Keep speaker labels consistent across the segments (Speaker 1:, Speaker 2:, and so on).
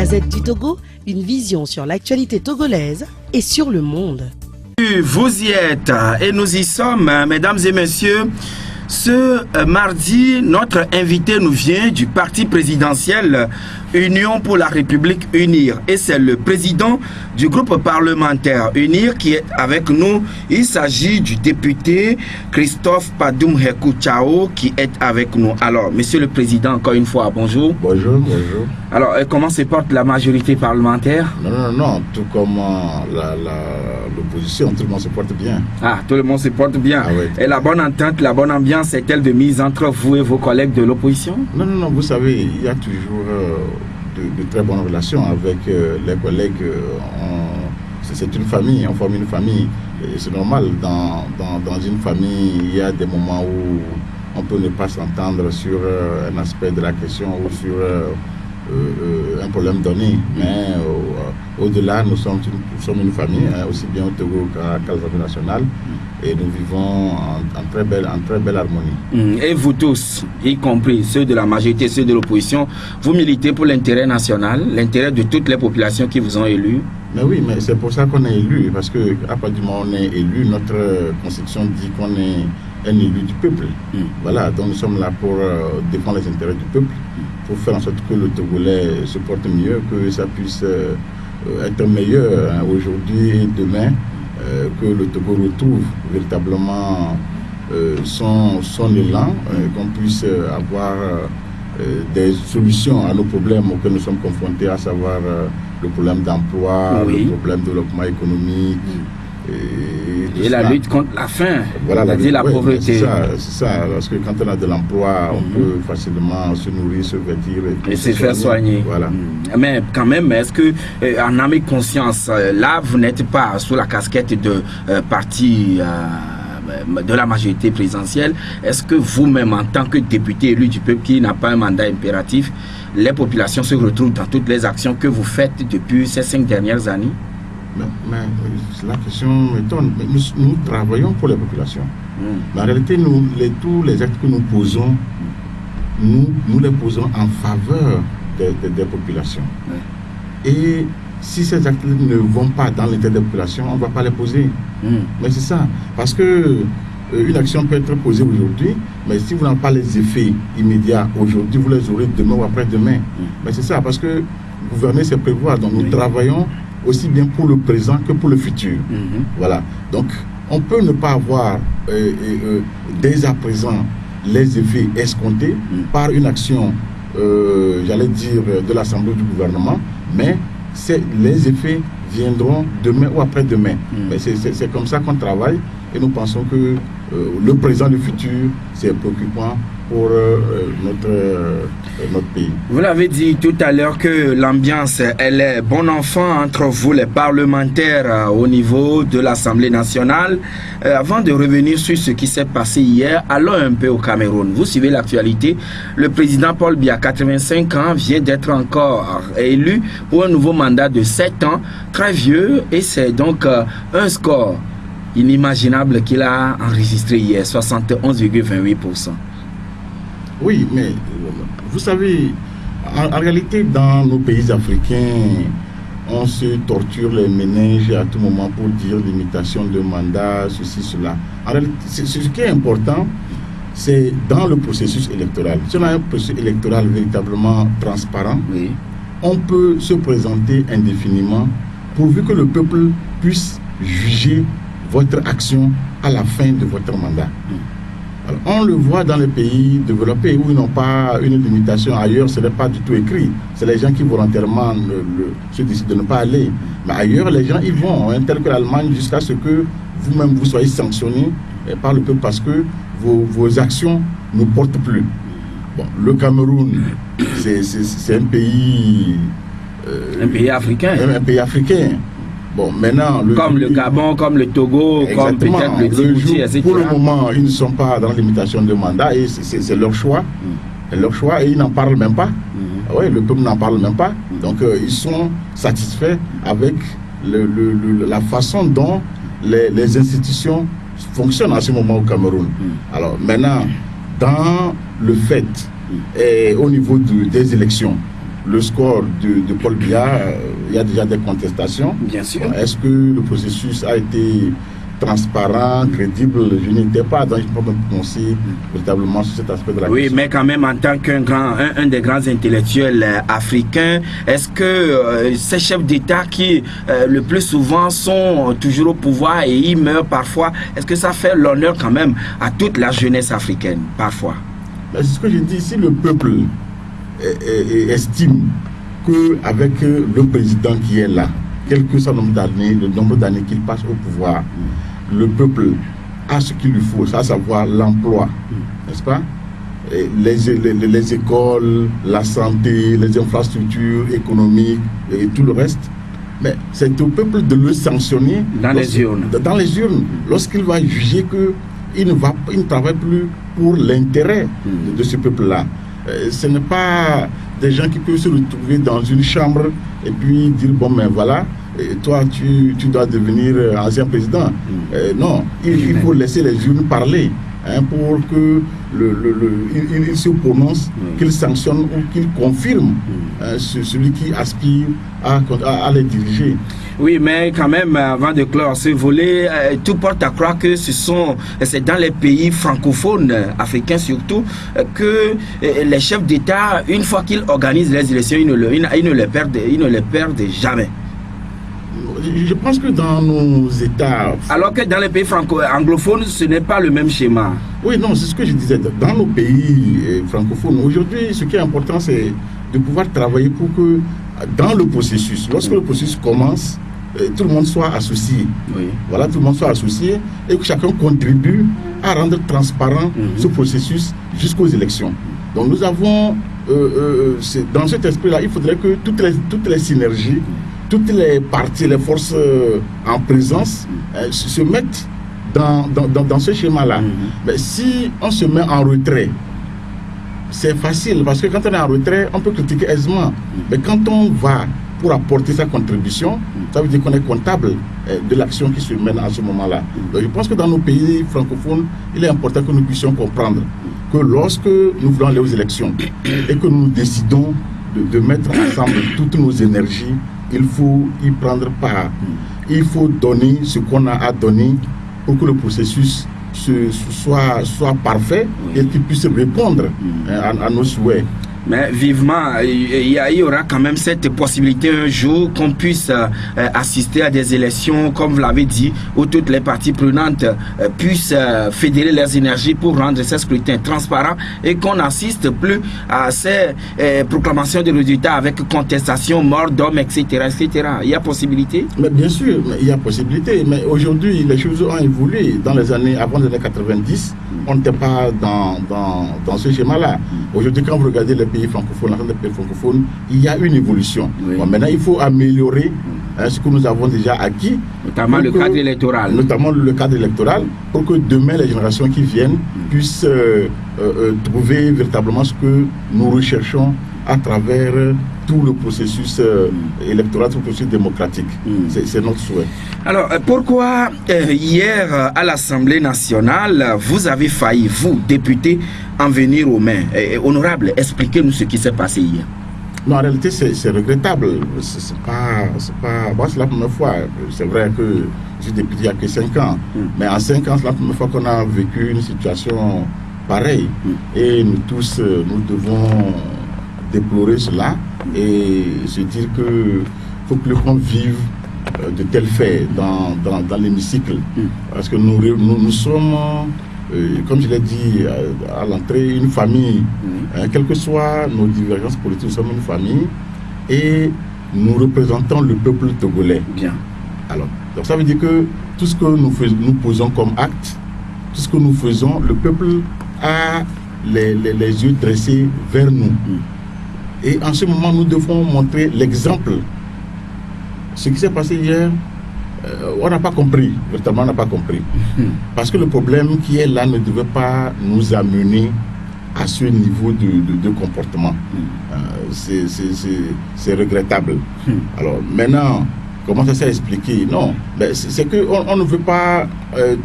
Speaker 1: Gazette du Togo, une vision sur l'actualité togolaise et sur le monde.
Speaker 2: Vous y êtes et nous y sommes, mesdames et messieurs. Ce mardi, notre invité nous vient du parti présidentiel Union pour la République Unir et c'est le président du groupe parlementaire Unir qui est avec nous. Il s'agit du député Christophe Padoum Hekou Chao qui est avec nous. Alors, monsieur le président, encore une fois, bonjour.
Speaker 3: Bonjour, bonjour.
Speaker 2: Alors, comment se porte la majorité parlementaire?
Speaker 3: Non, tout comme l'opposition, tout le monde se porte bien.
Speaker 2: Ah, tout le monde se porte bien.
Speaker 3: Ah, oui.
Speaker 2: Et la bonne entente, la bonne ambiance est-elle de mise entre vous et vos collègues de l'opposition?
Speaker 3: Non, vous savez, il y a toujours de très bonnes relations avec les collègues. C'est une famille, on forme une famille. C'est normal, dans une famille, il y a des moments où on peut ne pas s'entendre sur un aspect de la question ou sur un problème donné. Mais au-delà, nous sommes une famille, aussi bien au Togo qu'à l'Assemblée nationale. Et nous vivons en très belle harmonie.
Speaker 2: Et vous tous, y compris ceux de la majorité, ceux de l'opposition, vous militez pour l'intérêt national, l'intérêt de toutes les populations qui vous ont élus?
Speaker 3: Mais oui, mais c'est pour ça qu'on est élu, parce qu'à partir du moment où on est élu, notre constitution dit qu'on est un élu du peuple. Voilà, donc nous sommes là pour défendre les intérêts du peuple, pour faire en sorte que le Togolais se porte mieux, que ça puisse être meilleur aujourd'hui et demain. Que le Togo retrouve véritablement son élan, qu'on puisse avoir des solutions à nos problèmes auxquels nous sommes confrontés, à savoir le problème d'emploi, le problème de développement économique.
Speaker 2: Et la lutte contre la faim,
Speaker 3: voilà,
Speaker 2: la pauvreté.
Speaker 3: C'est ça, parce que quand on a de l'emploi, on peut facilement se nourrir, se vêtir
Speaker 2: et se faire soigner.
Speaker 3: Voilà.
Speaker 2: Mais quand même, est-ce que, en âme et conscience, là, vous n'êtes pas sous la casquette de parti de la majorité présidentielle? Est-ce que vous-même, en tant que député élu du peuple qui n'a pas un mandat impératif, les populations se retrouvent dans toutes les actions que vous faites depuis ces 5 dernières années?
Speaker 3: Mais la question m'étonne. Nous travaillons pour les populations. Mais en réalité, tous les actes que nous posons, nous les posons en faveur des populations. Et si ces actes ne vont pas dans l'intérêt des populations, on ne va pas les poser. Mais c'est ça. Parce que une action peut être posée aujourd'hui, mais si vous n'avez pas les effets immédiats aujourd'hui, vous les aurez demain ou après-demain. Mais c'est ça, parce que gouverner, c'est prévoir. Donc nous travaillons aussi bien pour le présent que pour le futur. Voilà. Donc, on peut ne pas avoir dès à présent les effets escomptés par une action, j'allais dire, de l'Assemblée du gouvernement, mais les effets viendront demain ou après-demain. Mais c'est comme ça qu'on travaille et nous pensons que le présent et le futur, c'est préoccupant pour notre pays.
Speaker 2: Vous l'avez dit tout à l'heure que l'ambiance, elle est bon enfant entre vous, les parlementaires, au niveau de l'Assemblée nationale. Avant de revenir sur ce qui s'est passé hier, allons un peu au Cameroun. Vous suivez l'actualité. Le président Paul Biya, 85 ans, vient d'être encore élu pour un nouveau mandat de 7 ans, très vieux, et c'est donc un score inimaginable qu'il a enregistré hier, 71,28%.
Speaker 3: Oui, mais vous savez, en réalité, dans nos pays africains, on se torture les méninges à tout moment pour dire limitation de mandat, ceci, cela. En réalité, ce qui est important, c'est dans le processus électoral. Si on a un processus électoral véritablement transparent, on peut se présenter indéfiniment pourvu que le peuple puisse juger votre action à la fin de votre mandat. Alors, on le voit dans les pays développés où ils n'ont pas une limitation. Ailleurs, ce n'est pas du tout écrit. C'est les gens qui volontairement se décident de ne pas aller. Mais ailleurs, les gens y vont, tel que l'Allemagne, jusqu'à ce que vous-même vous soyez sanctionné par le peuple parce que vos actions ne portent plus. Bon, le Cameroun, c'est un pays...
Speaker 2: un pays africain.
Speaker 3: Un pays africain. Bon, maintenant,
Speaker 2: comme le Gabon, comme le Togo, comme peut-être le Djibouti, etc.
Speaker 3: Pour le moment, ils ne sont pas dans la limitation de mandat et c'est leur choix. Leur choix et ils n'en parlent même pas. Ouais, le peuple n'en parle même pas. Donc, ils sont satisfaits avec la façon dont les institutions fonctionnent à ce moment au Cameroun. Alors, maintenant, dans le fait et au niveau des élections, le score de Paul Biya, il y a déjà des contestations.
Speaker 2: Bien sûr.
Speaker 3: Est-ce que le processus a été transparent, crédible? Je n'étais pas dans, je ne peux pas me prononcer véritablement sur cet aspect de la question.
Speaker 2: Oui, mais quand même, en tant un des grands intellectuels africains, est-ce que ces chefs d'État qui, le plus souvent, sont toujours au pouvoir et ils meurent parfois, est-ce que ça fait l'honneur quand même à toute la jeunesse africaine, parfois?
Speaker 3: C'est ce que je dis, si le peuple estime qu'avec le président qui est là, quel que soit le nombre d'années qu'il passe au pouvoir, le peuple a ce qu'il lui faut, à savoir l'emploi, n'est-ce pas? Les écoles, la santé, les infrastructures économiques et tout le reste. Mais c'est au peuple de le sanctionner
Speaker 2: dans les urnes.
Speaker 3: Dans les urnes, lorsqu'il va juger qu'il ne travaille plus pour l'intérêt de ce peuple-là. Ce n'est pas des gens qui peuvent se retrouver dans une chambre et puis dire bon ben voilà, toi tu dois devenir ancien président. Non, il faut laisser les urnes parler pour que il se prononce, qu'il sanctionne ou qu'il confirme celui qui aspire à les diriger.
Speaker 2: Oui, mais quand même, avant de clore ce volet, tout porte à croire que c'est dans les pays francophones, africains surtout, que les chefs d'État, une fois qu'ils organisent les élections, ils ne les perdent jamais.
Speaker 3: Je pense que dans nos États...
Speaker 2: Alors que dans les pays anglophones, ce n'est pas le même schéma.
Speaker 3: Oui, non, c'est ce que je disais. Dans nos pays francophones, aujourd'hui, ce qui est important, c'est de pouvoir travailler pour que, dans le processus, lorsque le processus commence, tout le monde soit associé. Oui. Voilà, tout le monde soit associé et que chacun contribue à rendre transparent ce processus jusqu'aux élections. Donc nous avons, dans cet esprit-là, il faudrait que toutes les synergies, toutes les parties, les forces en présence se mettent dans ce schéma-là. Mais si on se met en retrait, c'est facile, parce que quand on est en retrait, on peut critiquer aisément. Mais quand on va pour apporter sa contribution, ça veut dire qu'on est comptable de l'action qui se mène à ce moment-là. Donc je pense que dans nos pays francophones, il est important que nous puissions comprendre que lorsque nous voulons aller aux élections et que nous décidons de mettre ensemble toutes nos énergies, il faut y prendre part. Il faut donner ce qu'on a à donner pour que le processus soit parfait et qu'il puisse répondre à nos souhaits.
Speaker 2: Mais vivement, il y aura quand même cette possibilité un jour qu'on puisse assister à des élections, comme vous l'avez dit, où toutes les parties prenantes puissent fédérer leurs énergies pour rendre ces scrutins transparents et qu'on n'assiste plus à ces proclamations de résultats avec contestation, mort d'hommes, etc., etc. Il y a possibilité?
Speaker 3: Mais bien sûr, il y a possibilité. Mais aujourd'hui, les choses ont évolué. Dans les années, avant les années 90, on n'était pas dans ce schéma-là. Aujourd'hui, quand vous regardez les pays francophones, l'ensemble des pays francophones, il y a une évolution. Oui. Bon, maintenant, il faut améliorer ce que nous avons déjà acquis.
Speaker 2: Notamment le cadre électoral.
Speaker 3: Notamment le cadre électoral, pour que demain, les générations qui viennent puissent trouver véritablement ce que nous recherchons à travers tout le processus électoral, tout le processus démocratique. C'est notre souhait.
Speaker 2: Alors, pourquoi hier à l'Assemblée nationale, vous avez failli, vous, députés, en venir aux mains? Honorable, expliquez-nous ce qui s'est passé hier.
Speaker 3: Non, en réalité, c'est regrettable. C'est la première fois. C'est vrai que je suis député il y a que 5 ans. Mais en 5 ans, c'est la première fois qu'on a vécu une situation pareille. Et nous tous, nous devons déplorer cela et se dire qu'il ne faut plus qu'on vive de tels faits dans l'hémicycle. Parce que nous sommes, comme je l'ai dit à l'entrée, une famille. Quelles que soient nos divergences politiques, nous sommes une famille et nous représentons le peuple togolais.
Speaker 2: Bien.
Speaker 3: Alors, donc ça veut dire que tout ce que nous posons comme acte, tout ce que nous faisons, le peuple a les yeux dressés vers nous. Et en ce moment, nous devons montrer l'exemple. Ce qui s'est passé hier, on n'a pas compris. Véritablement, on n'a pas compris. Parce que le problème qui est là ne devait pas nous amener à ce niveau de comportement. C'est regrettable. Alors maintenant, comment ça s'est expliqué? Non, c'est qu'on ne veut pas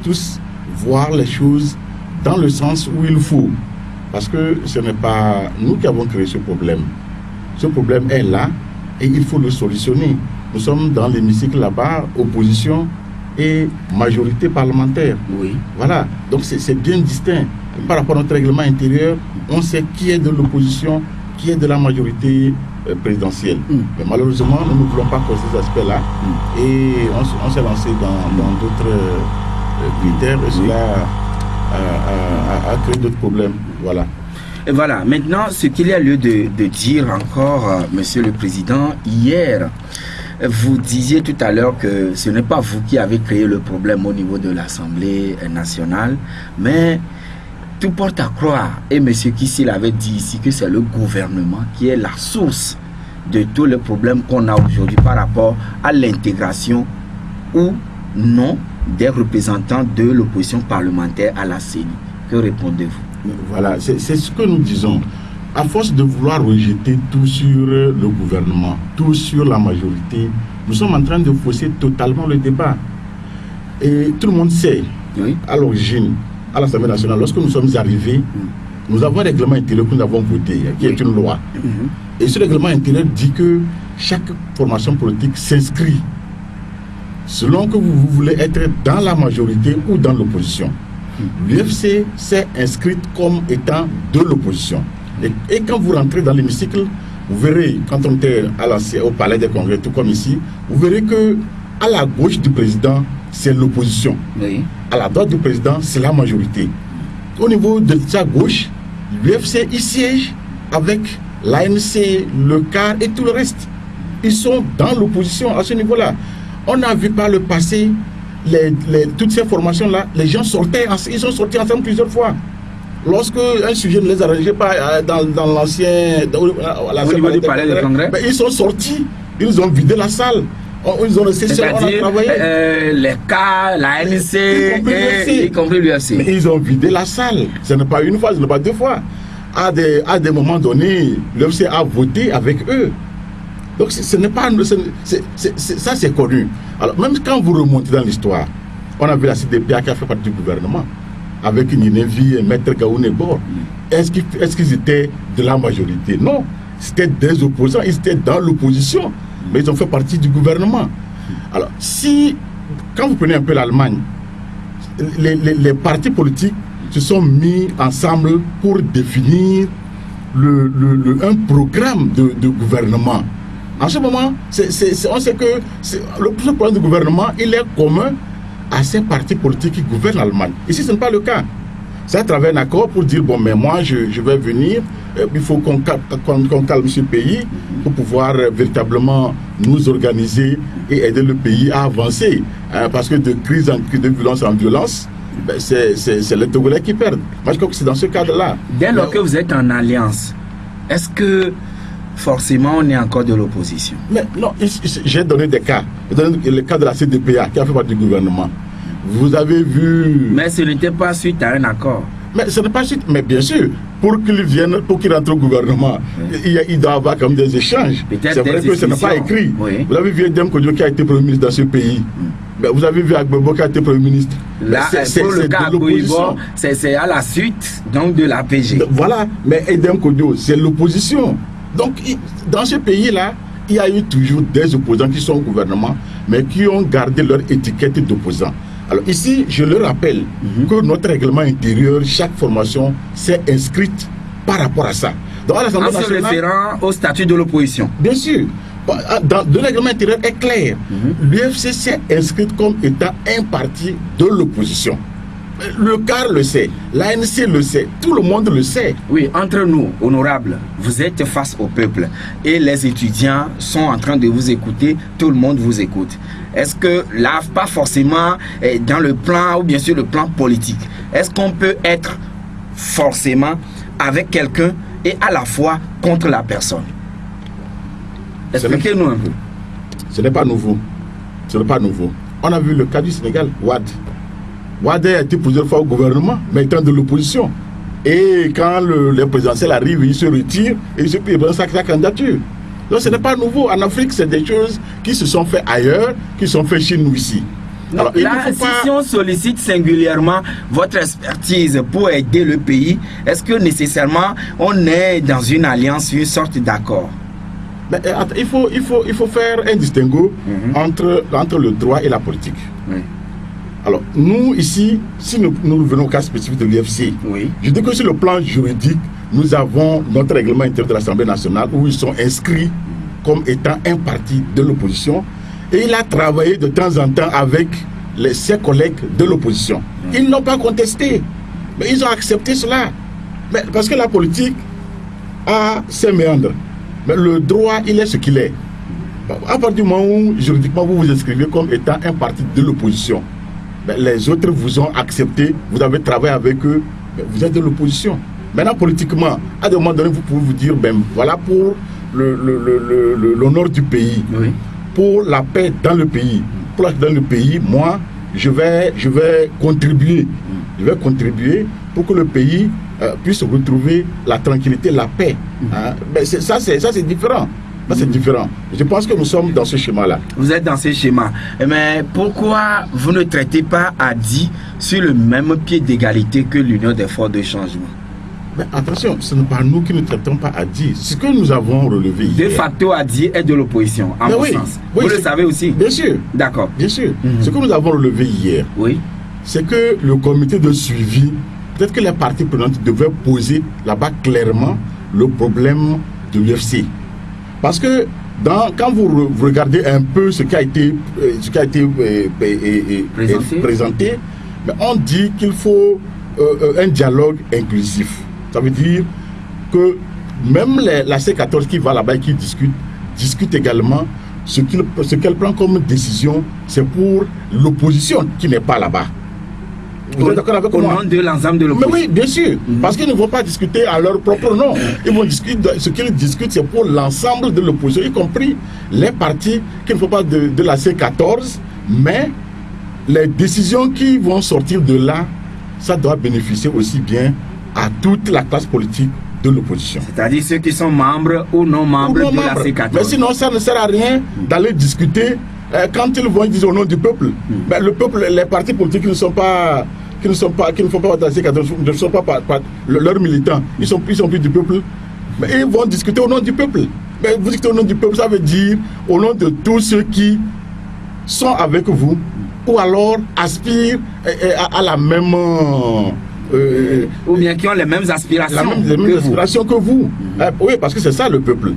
Speaker 3: tous voir les choses dans le sens où il faut. Parce que ce n'est pas nous qui avons créé ce problème. Ce problème est là et il faut le solutionner. Nous sommes dans l'hémicycle là-bas, opposition et majorité parlementaire.
Speaker 2: Oui.
Speaker 3: Voilà, donc c'est bien distinct. Par rapport à notre règlement intérieur, on sait qui est de l'opposition, qui est de la majorité présidentielle. Mais malheureusement, nous ne voulons pas causer ces aspects-là. Et on s'est lancé dans d'autres critères et cela a créé d'autres problèmes. Voilà.
Speaker 2: Et voilà, maintenant, ce qu'il y a lieu de dire encore, Monsieur le Président, hier, vous disiez tout à l'heure que ce n'est pas vous qui avez créé le problème au niveau de l'Assemblée nationale, mais tout porte à croire, et M. Kissil avait dit ici que c'est le gouvernement qui est la source de tous les problèmes qu'on a aujourd'hui par rapport à l'intégration ou non des représentants de l'opposition parlementaire à la CENI. Que répondez-vous?
Speaker 3: Voilà, c'est ce que nous disons. À force de vouloir rejeter tout sur le gouvernement, tout sur la majorité, nous sommes en train de fausser totalement le débat. Et tout le monde sait, oui, à l'origine, à l'Assemblée nationale, lorsque nous sommes arrivés, nous avons un règlement intérieur que nous avons voté, qui est une loi. Et ce règlement intérieur dit que chaque formation politique s'inscrit selon que vous voulez être dans la majorité ou dans l'opposition. L'UFC s'est inscrite comme étant de l'opposition. Et quand vous rentrez dans l'hémicycle, vous verrez, quand on était au palais des congrès, tout comme ici, vous verrez que à la gauche du président, c'est l'opposition. Oui. À la droite du président, c'est la majorité. Au niveau de sa gauche, l'UFC, il siège avec l'ANC, le CAR et tout le reste. Ils sont dans l'opposition à ce niveau-là. On a vu par le passé, toutes ces formations-là, les gens sortaient, ils sont sortis ensemble plusieurs fois. Lorsque un sujet ne les arrangeait pas dans l'ancien...
Speaker 2: Au niveau du palais des congrès,
Speaker 3: ils sont sortis, ils ont vidé la salle. Ils ont laissé ça, on a travaillé.
Speaker 2: Les cas, la ANC, y compris l'UFC.
Speaker 3: Mais ils ont vidé la salle. Ce n'est pas une fois, ce n'est pas deux fois. À des moments donnés, l'UFC a voté avec eux. Donc ce n'est pas... ça, c'est connu. Alors, même quand vous remontez dans l'histoire, on a vu la CDPA qui a fait partie du gouvernement, avec Ninevi et Maître Gaoune Bor. Est-ce qu'ils étaient de la majorité? Non. C'était des opposants, ils étaient dans l'opposition. Mais ils ont fait partie du gouvernement. Alors, quand vous prenez un peu l'Allemagne, les partis politiques se sont mis ensemble pour définir un programme de gouvernement. En ce moment, on sait que le programme de gouvernement, il est commun à ces partis politiques qui gouvernent l'Allemagne. Ici, ce n'est pas le cas. C'est à travers un accord pour dire, bon, mais moi, je vais venir, il faut qu'on calme ce pays pour pouvoir véritablement nous organiser et aider le pays à avancer. Parce que de crise en crise, de violence en violence, c'est les Togolais qui perdent. Moi, je crois que c'est dans ce cadre-là.
Speaker 2: Dès lors que vous êtes en alliance, est-ce que forcément on est encore de l'opposition?
Speaker 3: Mais non, j'ai donné des cas. J'ai donné le cas de la CDPA qui a fait partie du gouvernement. Vous avez vu...
Speaker 2: Mais ce n'était pas suite à un accord.
Speaker 3: Mais ce n'est pas suite, mais bien sûr, pour qu'ils rentrent au gouvernement, il doit y avoir comme des échanges. C'est vrai que ce n'est pas écrit. Oui. Vous avez vu Edem Kodjo qui a été Premier ministre dans ce pays. Mais vous avez vu Agbebo qui a été Premier ministre.
Speaker 2: Là, pour le cas Agbebo, c'est à la suite donc, de l'APG.
Speaker 3: Voilà, mais Edem Kodjo, c'est l'opposition. Donc, dans ce pays-là, il y a eu toujours des opposants qui sont au gouvernement, mais qui ont gardé leur étiquette d'opposants. Alors ici, je le rappelle que notre règlement intérieur, chaque formation s'est inscrite par rapport à ça. Donc, à l'Assemblée nationale,
Speaker 2: référant au statut de l'opposition.
Speaker 3: Bien sûr. Le règlement intérieur est clair. L'UFC s'est inscrite comme étant un parti de l'opposition. Le CAR le sait, l'ANC le sait, tout le monde le sait.
Speaker 2: Oui, entre nous, honorables, vous êtes face au peuple et les étudiants sont en train de vous écouter, tout le monde vous écoute. Est-ce que là, pas forcément dans le plan ou bien sûr le plan politique, est-ce qu'on peut être forcément avec quelqu'un et à la fois contre la personne? Expliquez-nous un peu.
Speaker 3: Ce n'est pas nouveau. Ce n'est pas nouveau. On a vu le cas du Sénégal, Wade. Wade a été plusieurs fois au gouvernement, mais étant de l'opposition. Et quand les présidentielles arrivent, il se retire et il se présente sa candidature. Donc ce n'est pas nouveau. En Afrique, c'est des choses qui se sont faites ailleurs, qui sont faites chez nous ici.
Speaker 2: Alors, là, si on sollicite singulièrement votre expertise pour aider le pays, est-ce que nécessairement on est dans une alliance, une sorte d'accord?
Speaker 3: Mais, il faut faire un distinguo entre le droit et la politique.
Speaker 2: Oui.
Speaker 3: Alors, nous, ici, si nous venons au cas spécifique de l'UFC,
Speaker 2: Oui.
Speaker 3: je dis que sur le plan juridique, nous avons notre règlement intérieur de l'Assemblée nationale où ils sont inscrits comme étant un parti de l'opposition. Et il a travaillé de temps en temps avec ses collègues de l'opposition. Ils n'ont pas contesté, mais ils ont accepté cela. Mais parce que la politique a ses méandres. Mais le droit, il est ce qu'il est. À partir du moment où, juridiquement, vous vous inscrivez comme étant un parti de l'opposition, les autres vous ont accepté, vous avez travaillé avec eux, vous êtes de l'opposition. Maintenant, politiquement, à des moments donné, vous pouvez vous dire, voilà pour l'honneur du pays, oui, pour la paix dans le pays. Pour la paix dans le pays, moi, je vais contribuer. Je vais contribuer pour que le pays puisse retrouver la tranquillité, la paix. Hein? Mais ça, c'est différent. C'est différent. Je pense que nous sommes dans ce schéma-là.
Speaker 2: Vous êtes dans ce schéma. Mais pourquoi vous ne traitez pas ADI sur le même pied d'égalité que l'Union des forces de changement?
Speaker 3: Mais attention, ce n'est pas nous qui ne traitons pas ADI. C'est ce que nous avons relevé hier.
Speaker 2: De facto, ADI est de l'opposition, en mon sens.
Speaker 3: Oui,
Speaker 2: vous le savez aussi?
Speaker 3: Bien sûr.
Speaker 2: D'accord.
Speaker 3: Bien sûr. Ce que nous avons relevé hier,
Speaker 2: oui, c'est
Speaker 3: que le comité de suivi, peut-être que les parties prenantes devaient poser là-bas clairement le problème de l'UFC. Parce que quand vous regardez un peu ce qui a été présenté, on dit qu'il faut un dialogue inclusif. Ça veut dire que même la C14 qui va là-bas et qui discute également ce qu'elle prend comme décision, c'est pour l'opposition qui n'est pas là-bas. Vous êtes d'accord avec moi?
Speaker 2: Au nom de l'ensemble de l'opposition.
Speaker 3: Mais oui, bien sûr, parce qu'ils ne vont pas discuter à leur propre nom. Ils vont discuter, ce qu'ils discutent, c'est pour l'ensemble de l'opposition, y compris les partis qui ne font pas de la C14, mais les décisions qui vont sortir de là, ça doit bénéficier aussi bien à toute la classe politique de l'opposition.
Speaker 2: C'est-à-dire ceux qui sont membres ou non membres de la C14.
Speaker 3: Mais sinon, ça ne sert à rien d'aller discuter quand ils vont dire au nom du peuple. Le peuple, les partis politiques qui ne font pas de la C14, ne sont pas leurs militants, ils sont plus du peuple, mais ils vont discuter au nom du peuple. Mais vous discutez au nom du peuple, ça veut dire au nom de tous ceux qui sont avec vous, ou alors aspirent à la même...
Speaker 2: ou bien qui ont les mêmes aspirations,
Speaker 3: les mêmes aspirations que vous. Oui, parce que c'est ça le peuple.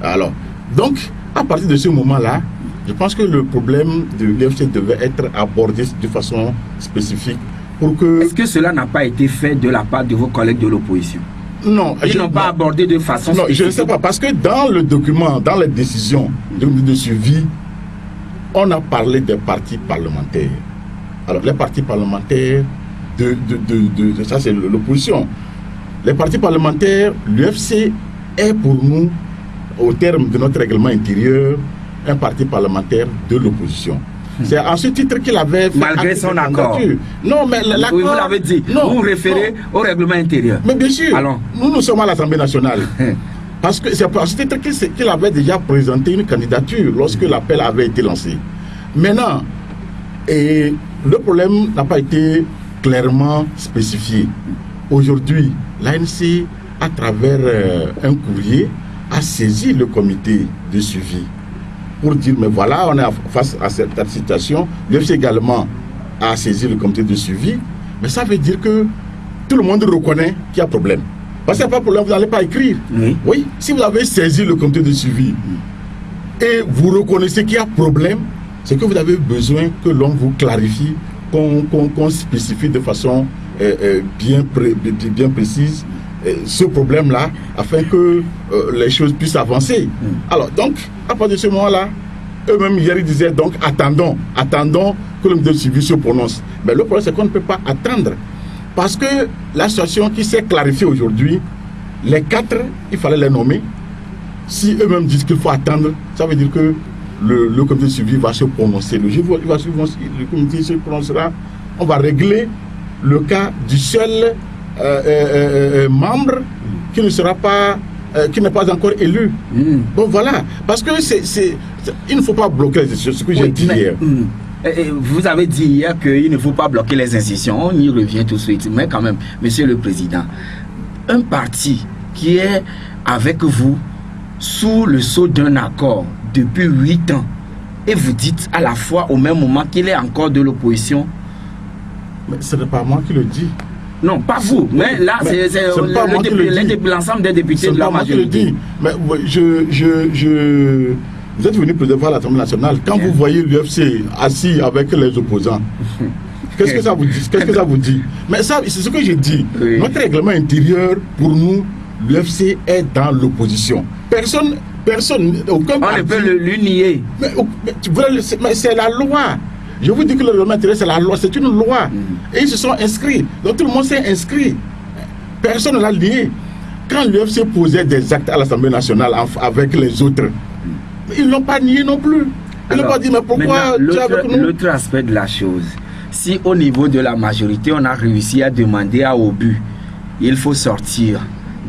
Speaker 3: Alors, donc, à partir de ce moment-là, je pense que le problème de l'UFC devait être abordé de façon spécifique pour que...
Speaker 2: Est-ce que cela n'a pas été fait de la part de vos collègues de l'opposition?
Speaker 3: Non.
Speaker 2: Ils n'ont pas abordé de façon spécifique?
Speaker 3: Non, je ne sais pas, parce que dans le document, dans les décisions de suivi, on a parlé des partis parlementaires. Alors, les partis parlementaires, ça c'est l'opposition. Les partis parlementaires, l'UFC est pour nous, au terme de notre règlement intérieur, un parti parlementaire de l'opposition. C'est à ce titre qu'il avait fait...
Speaker 2: Malgré son accord.
Speaker 3: Non, mais l'accord...
Speaker 2: Oui, vous l'avez dit. Vous vous référez au règlement intérieur.
Speaker 3: Mais bien sûr.
Speaker 2: Alors,
Speaker 3: nous sommes à l'Assemblée nationale. Parce que c'est à ce titre qu'il avait déjà présenté une candidature lorsque l'appel avait été lancé. Maintenant, le problème n'a pas été clairement spécifié. Aujourd'hui, l'ANC, à travers un courrier, a saisi le comité de suivi pour dire, mais voilà, on est face à cette situation. L'UFC également a saisi le comité de suivi, mais ça veut dire que tout le monde reconnaît qu'il y a problème. Parce qu'il n'y a pas de problème, vous n'allez pas écrire. Oui, si vous avez saisi le comité de suivi et vous reconnaissez qu'il y a problème, c'est que vous avez besoin que l'on vous clarifie, qu'on spécifie de façon bien précise ce problème-là, afin que les choses puissent avancer. Alors, donc, à partir de ce moment-là, eux-mêmes, hier, ils disaient, donc, attendons que le comité de suivi se prononce. Mais le problème, c'est qu'on ne peut pas attendre. Parce que la situation qui s'est clarifiée aujourd'hui, les 4, il fallait les nommer. Si eux-mêmes disent qu'il faut attendre, ça veut dire que le comité de suivi va se prononcer. Le comité se prononcera. On va régler le cas du seul membre qui ne sera pas, qui n'est pas encore élu. Bon, voilà. Parce que il ne faut pas bloquer les institutions. Ce que j'ai dit hier.
Speaker 2: Vous avez dit hier qu'il ne faut pas bloquer les institutions. On y revient tout de suite. Mais quand même, Monsieur le Président, un parti qui est avec vous sous le sceau d'un accord depuis 8 ans et vous dites à la fois au même moment qu'il est encore de l'opposition?
Speaker 3: Mais ce n'est pas moi qui le dis.
Speaker 2: Non, pas vous, mais là, c'est l'ensemble des députés de la majorité.
Speaker 3: Mais vous êtes venu plaider à l'Assemblée nationale. Quand vous voyez l'UFC assis avec les opposants, qu'est-ce que ça vous dit? Qu'est-ce que ça vous dit? Mais ça, c'est ce que j'ai dit. Oui. Notre règlement intérieur, pour nous, l'UFC est dans l'opposition. Personne, aucun parti...
Speaker 2: On ne peut le nier.
Speaker 3: Mais c'est la loi. Je vous dis que le règlement intérieur, c'est la loi, c'est une loi. Et ils se sont inscrits. Donc tout le monde s'est inscrit. Personne ne l'a lié. Quand l'UFC posait des actes à l'Assemblée nationale avec les autres, ils ne l'ont pas nié non plus. Ils n'ont pas dit, mais pourquoi tu es avec nous?
Speaker 2: L'autre aspect de la chose, si au niveau de la majorité, on a réussi à demander à Obu, il faut sortir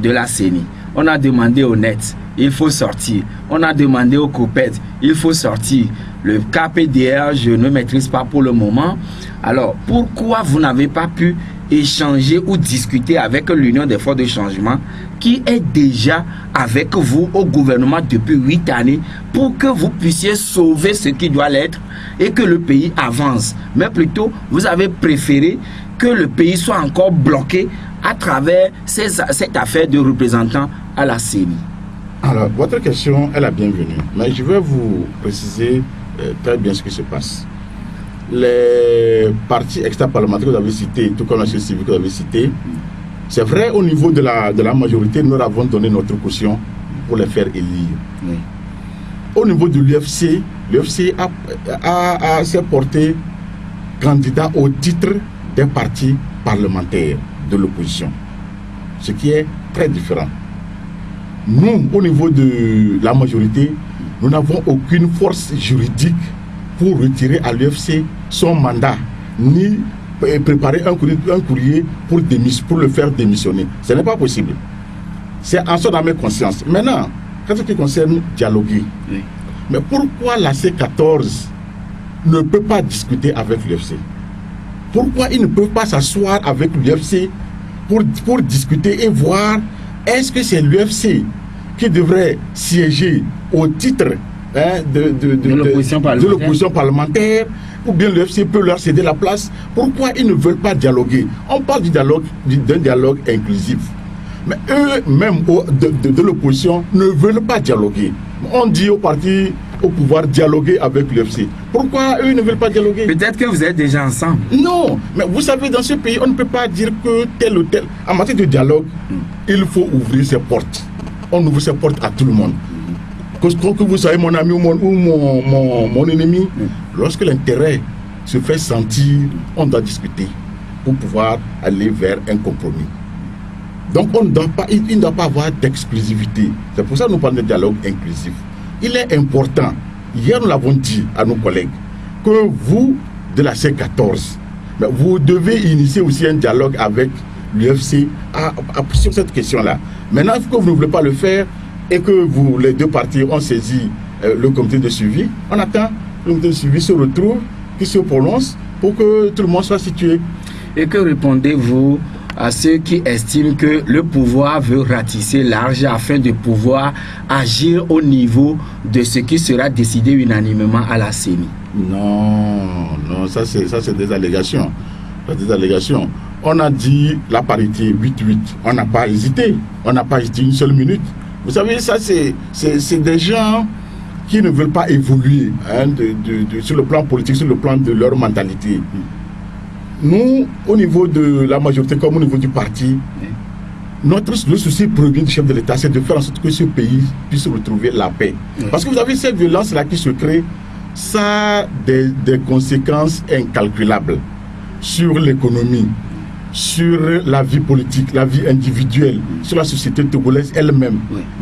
Speaker 2: de la CENI. On a demandé au NET, il faut sortir. On a demandé au COPET, il faut sortir. Le KPDR, je ne maîtrise pas pour le moment. Alors, pourquoi vous n'avez pas pu échanger ou discuter avec l'Union des forces de changement qui est déjà avec vous au gouvernement depuis 8 années pour que vous puissiez sauver ce qui doit l'être et que le pays avance? Mais plutôt, vous avez préféré que le pays soit encore bloqué à travers cette affaire de représentants à la CENI.
Speaker 3: Alors, votre question est la bienvenue. Mais je vais vous préciser très bien ce qui se passe. Les partis extra-parlementaires que vous avez cités, tout comme la société civile que vous avez cité, c'est vrai, au niveau de la majorité, nous avons donné notre caution pour les faire élire. Oui. Au niveau de l'UFC, l'UFC s'est porté candidat au titre des partis parlementaires de l'opposition, ce qui est très différent. Nous, au niveau de la majorité, nous n'avons aucune force juridique pour retirer à l'UFC son mandat, ni préparer un courrier pour le faire démissionner. Ce n'est pas possible. C'est en son âme et conscience. Maintenant, quand ce qui concerne dialoguer, oui. Mais pourquoi la C14 ne peut pas discuter avec l'UFC? Pourquoi ils ne peuvent pas s'asseoir avec l'UFC pour discuter et voir est-ce que c'est l'UFC qui devrait siéger au titre de l'opposition parlementaire, ou bien l'UFC peut leur céder la place? Pourquoi ils ne veulent pas dialoguer? On parle d'un dialogue inclusif. Mais eux-mêmes de l'opposition ne veulent pas dialoguer. On dit aux partis au pouvoir dialoguer avec l'UFC. Pourquoi eux ne veulent pas dialoguer?
Speaker 2: Peut-être que vous êtes déjà ensemble.
Speaker 3: Non, mais vous savez, dans ce pays, on ne peut pas dire que tel ou tel... En matière de dialogue, il faut ouvrir ses portes. On ouvre ses portes à tout le monde. Que vous soyez mon ami ou mon ennemi, lorsque l'intérêt se fait sentir, on doit discuter pour pouvoir aller vers un compromis. Donc il ne doit pas avoir d'exclusivité. C'est pour ça que nous parlons de dialogue inclusif. Il est important, hier nous l'avons dit à nos collègues, que vous, de la C14, vous devez initier aussi un dialogue avec l'UFC sur cette question-là. Maintenant, que vous ne voulez pas le faire et que les deux partis ont saisi le comité de suivi, on attend le comité de suivi se retrouve, qui se prononce pour que tout le monde soit situé.
Speaker 2: Et que répondez-vous à ceux qui estiment que le pouvoir veut ratisser large afin de pouvoir agir au niveau de ce qui sera décidé unanimement à la CENI?
Speaker 3: Non, ça c'est des allégations. Des allégations. On a dit la parité 8-8. On n'a pas hésité. On n'a pas hésité une seule minute. Vous savez, ça c'est des gens qui ne veulent pas évoluer sur le plan politique, sur le plan de leur mentalité. Nous, au niveau de la majorité comme au niveau du parti, le souci premier du chef de l'État, c'est de faire en sorte que ce pays puisse retrouver la paix. Parce que vous avez cette violence-là qui se crée, ça a des conséquences incalculables sur l'économie, sur la vie politique, la vie individuelle, sur la société togolaise elle-même.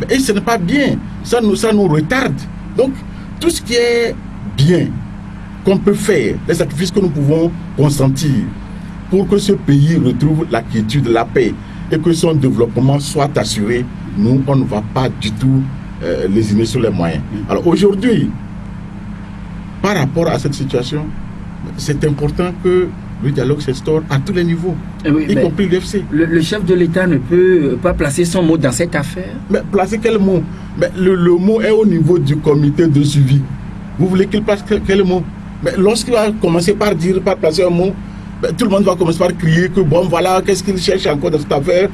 Speaker 3: Et ce n'est pas bien, ça nous retarde. Donc, tout ce qui est bien, qu'on peut faire, les sacrifices que nous pouvons consentir pour que ce pays retrouve la quiétude, la paix et que son développement soit assuré, nous, on ne va pas du tout lésiner sur les moyens. Alors aujourd'hui, par rapport à cette situation, c'est important que le dialogue s'instaure à tous les niveaux,
Speaker 2: Oui,
Speaker 3: y compris l'UFC.
Speaker 2: Le chef de l'État ne peut pas placer son mot dans cette affaire.
Speaker 3: Mais placer quel mot? Mais le mot est au niveau du comité de suivi. Vous voulez qu'il place quel mot? Mais lorsqu'il va commencer par placer un mot, tout le monde va commencer par crier que bon voilà, qu'est-ce qu'il cherche encore dans cette affaire.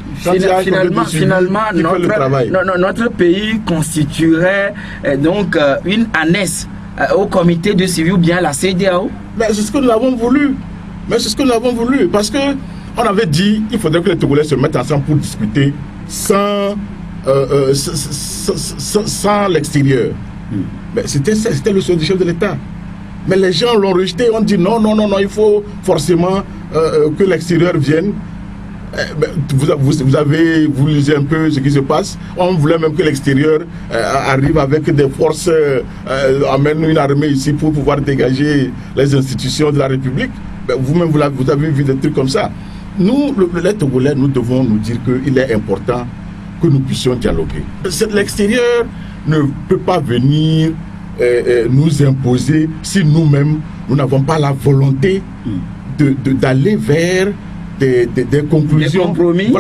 Speaker 2: Finalement, notre pays constituerait donc une annexe au comité de suivi ou bien à la CEDEAO.
Speaker 3: Mais c'est ce que nous avons voulu. Parce que on avait dit qu'il faudrait que les Togolais se mettent ensemble pour discuter sans l'extérieur. Mais c'était le souhait du chef de l'État. Mais les gens l'ont rejeté, on dit non, il faut forcément que l'extérieur vienne. Vous lisez un peu ce qui se passe. On voulait même que l'extérieur arrive avec des forces, amène une armée ici pour pouvoir dégager les institutions de la République. Vous-même, vous avez vu des trucs comme ça. Nous, les Togolais, nous devons nous dire qu'il est important que nous puissions dialoguer. L'extérieur ne peut pas venir nous imposer si nous-mêmes, nous n'avons pas la volonté d'aller vers des conclusions.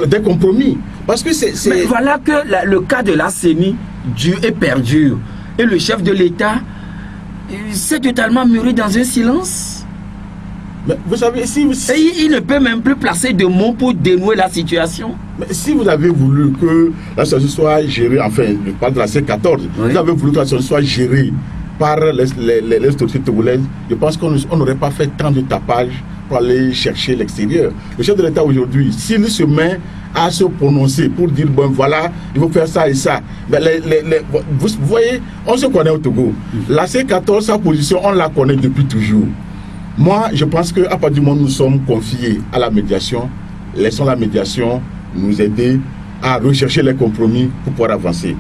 Speaker 3: Des compromis. Parce que
Speaker 2: Mais voilà que le cas de la CENI dure et perdure. Et le chef de l'État s'est totalement muré dans un silence.
Speaker 3: Mais vous savez,
Speaker 2: il ne peut même plus placer de mots pour dénouer la situation.
Speaker 3: Mais si vous avez voulu que la situation soit gérée, enfin, je parle de la C14, vous avez voulu que la situation soit gérée par les autorités togolaises, je pense qu'on n'aurait pas fait tant de tapage pour aller chercher l'extérieur. Le chef de l'État aujourd'hui, s'il se met à se prononcer pour dire, bon voilà, il faut faire ça et ça. Mais vous voyez, on se connaît au Togo. La C14, sa position, on la connaît depuis toujours. Moi, je pense qu'à partir du moment où nous sommes confiés à la médiation, laissons la médiation nous aider à rechercher les compromis pour pouvoir avancer.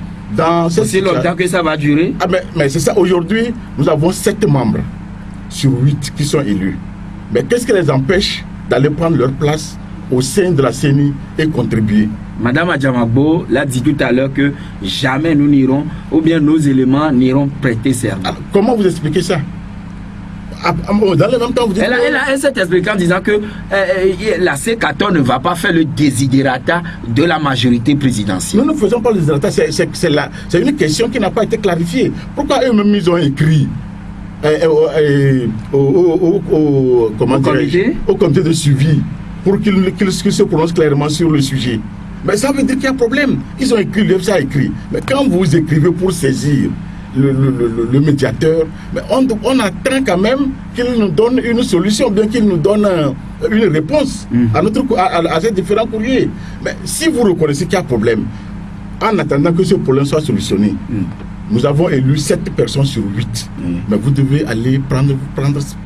Speaker 2: C'est longtemps que ça va durer.
Speaker 3: Mais c'est ça, aujourd'hui, nous avons 7 membres sur 8 qui sont élus. Mais qu'est-ce qui les empêche d'aller prendre leur place au sein de la CENI et contribuer?
Speaker 2: Madame Adjamagbo l'a dit tout à l'heure que jamais nous n'irons, ou bien nos éléments n'iront prêter serment.
Speaker 3: Alors, comment vous expliquez ça? Dans le même temps, vous dites
Speaker 2: elle s'est expliquée en disant que la C14 ne va pas faire le désidérata de la majorité présidentielle.
Speaker 3: Nous ne faisons pas le désidérata, c'est une question qui n'a pas été clarifiée. Pourquoi eux-mêmes ils ont écrit au comité de suivi pour qu'ils se prononcent clairement sur le sujet? Mais ça veut dire qu'il y a un problème. Ils ont écrit, l'UFC a écrit. Mais quand vous écrivez pour saisir le médiateur, mais on attend quand même qu'il nous donne une solution, bien qu'il nous donne une réponse à ces différents courriers. Mais si vous reconnaissez qu'il y a un problème, en attendant que ce problème soit solutionné, nous avons élu 7 personnes sur 8. Mais vous devez aller prendre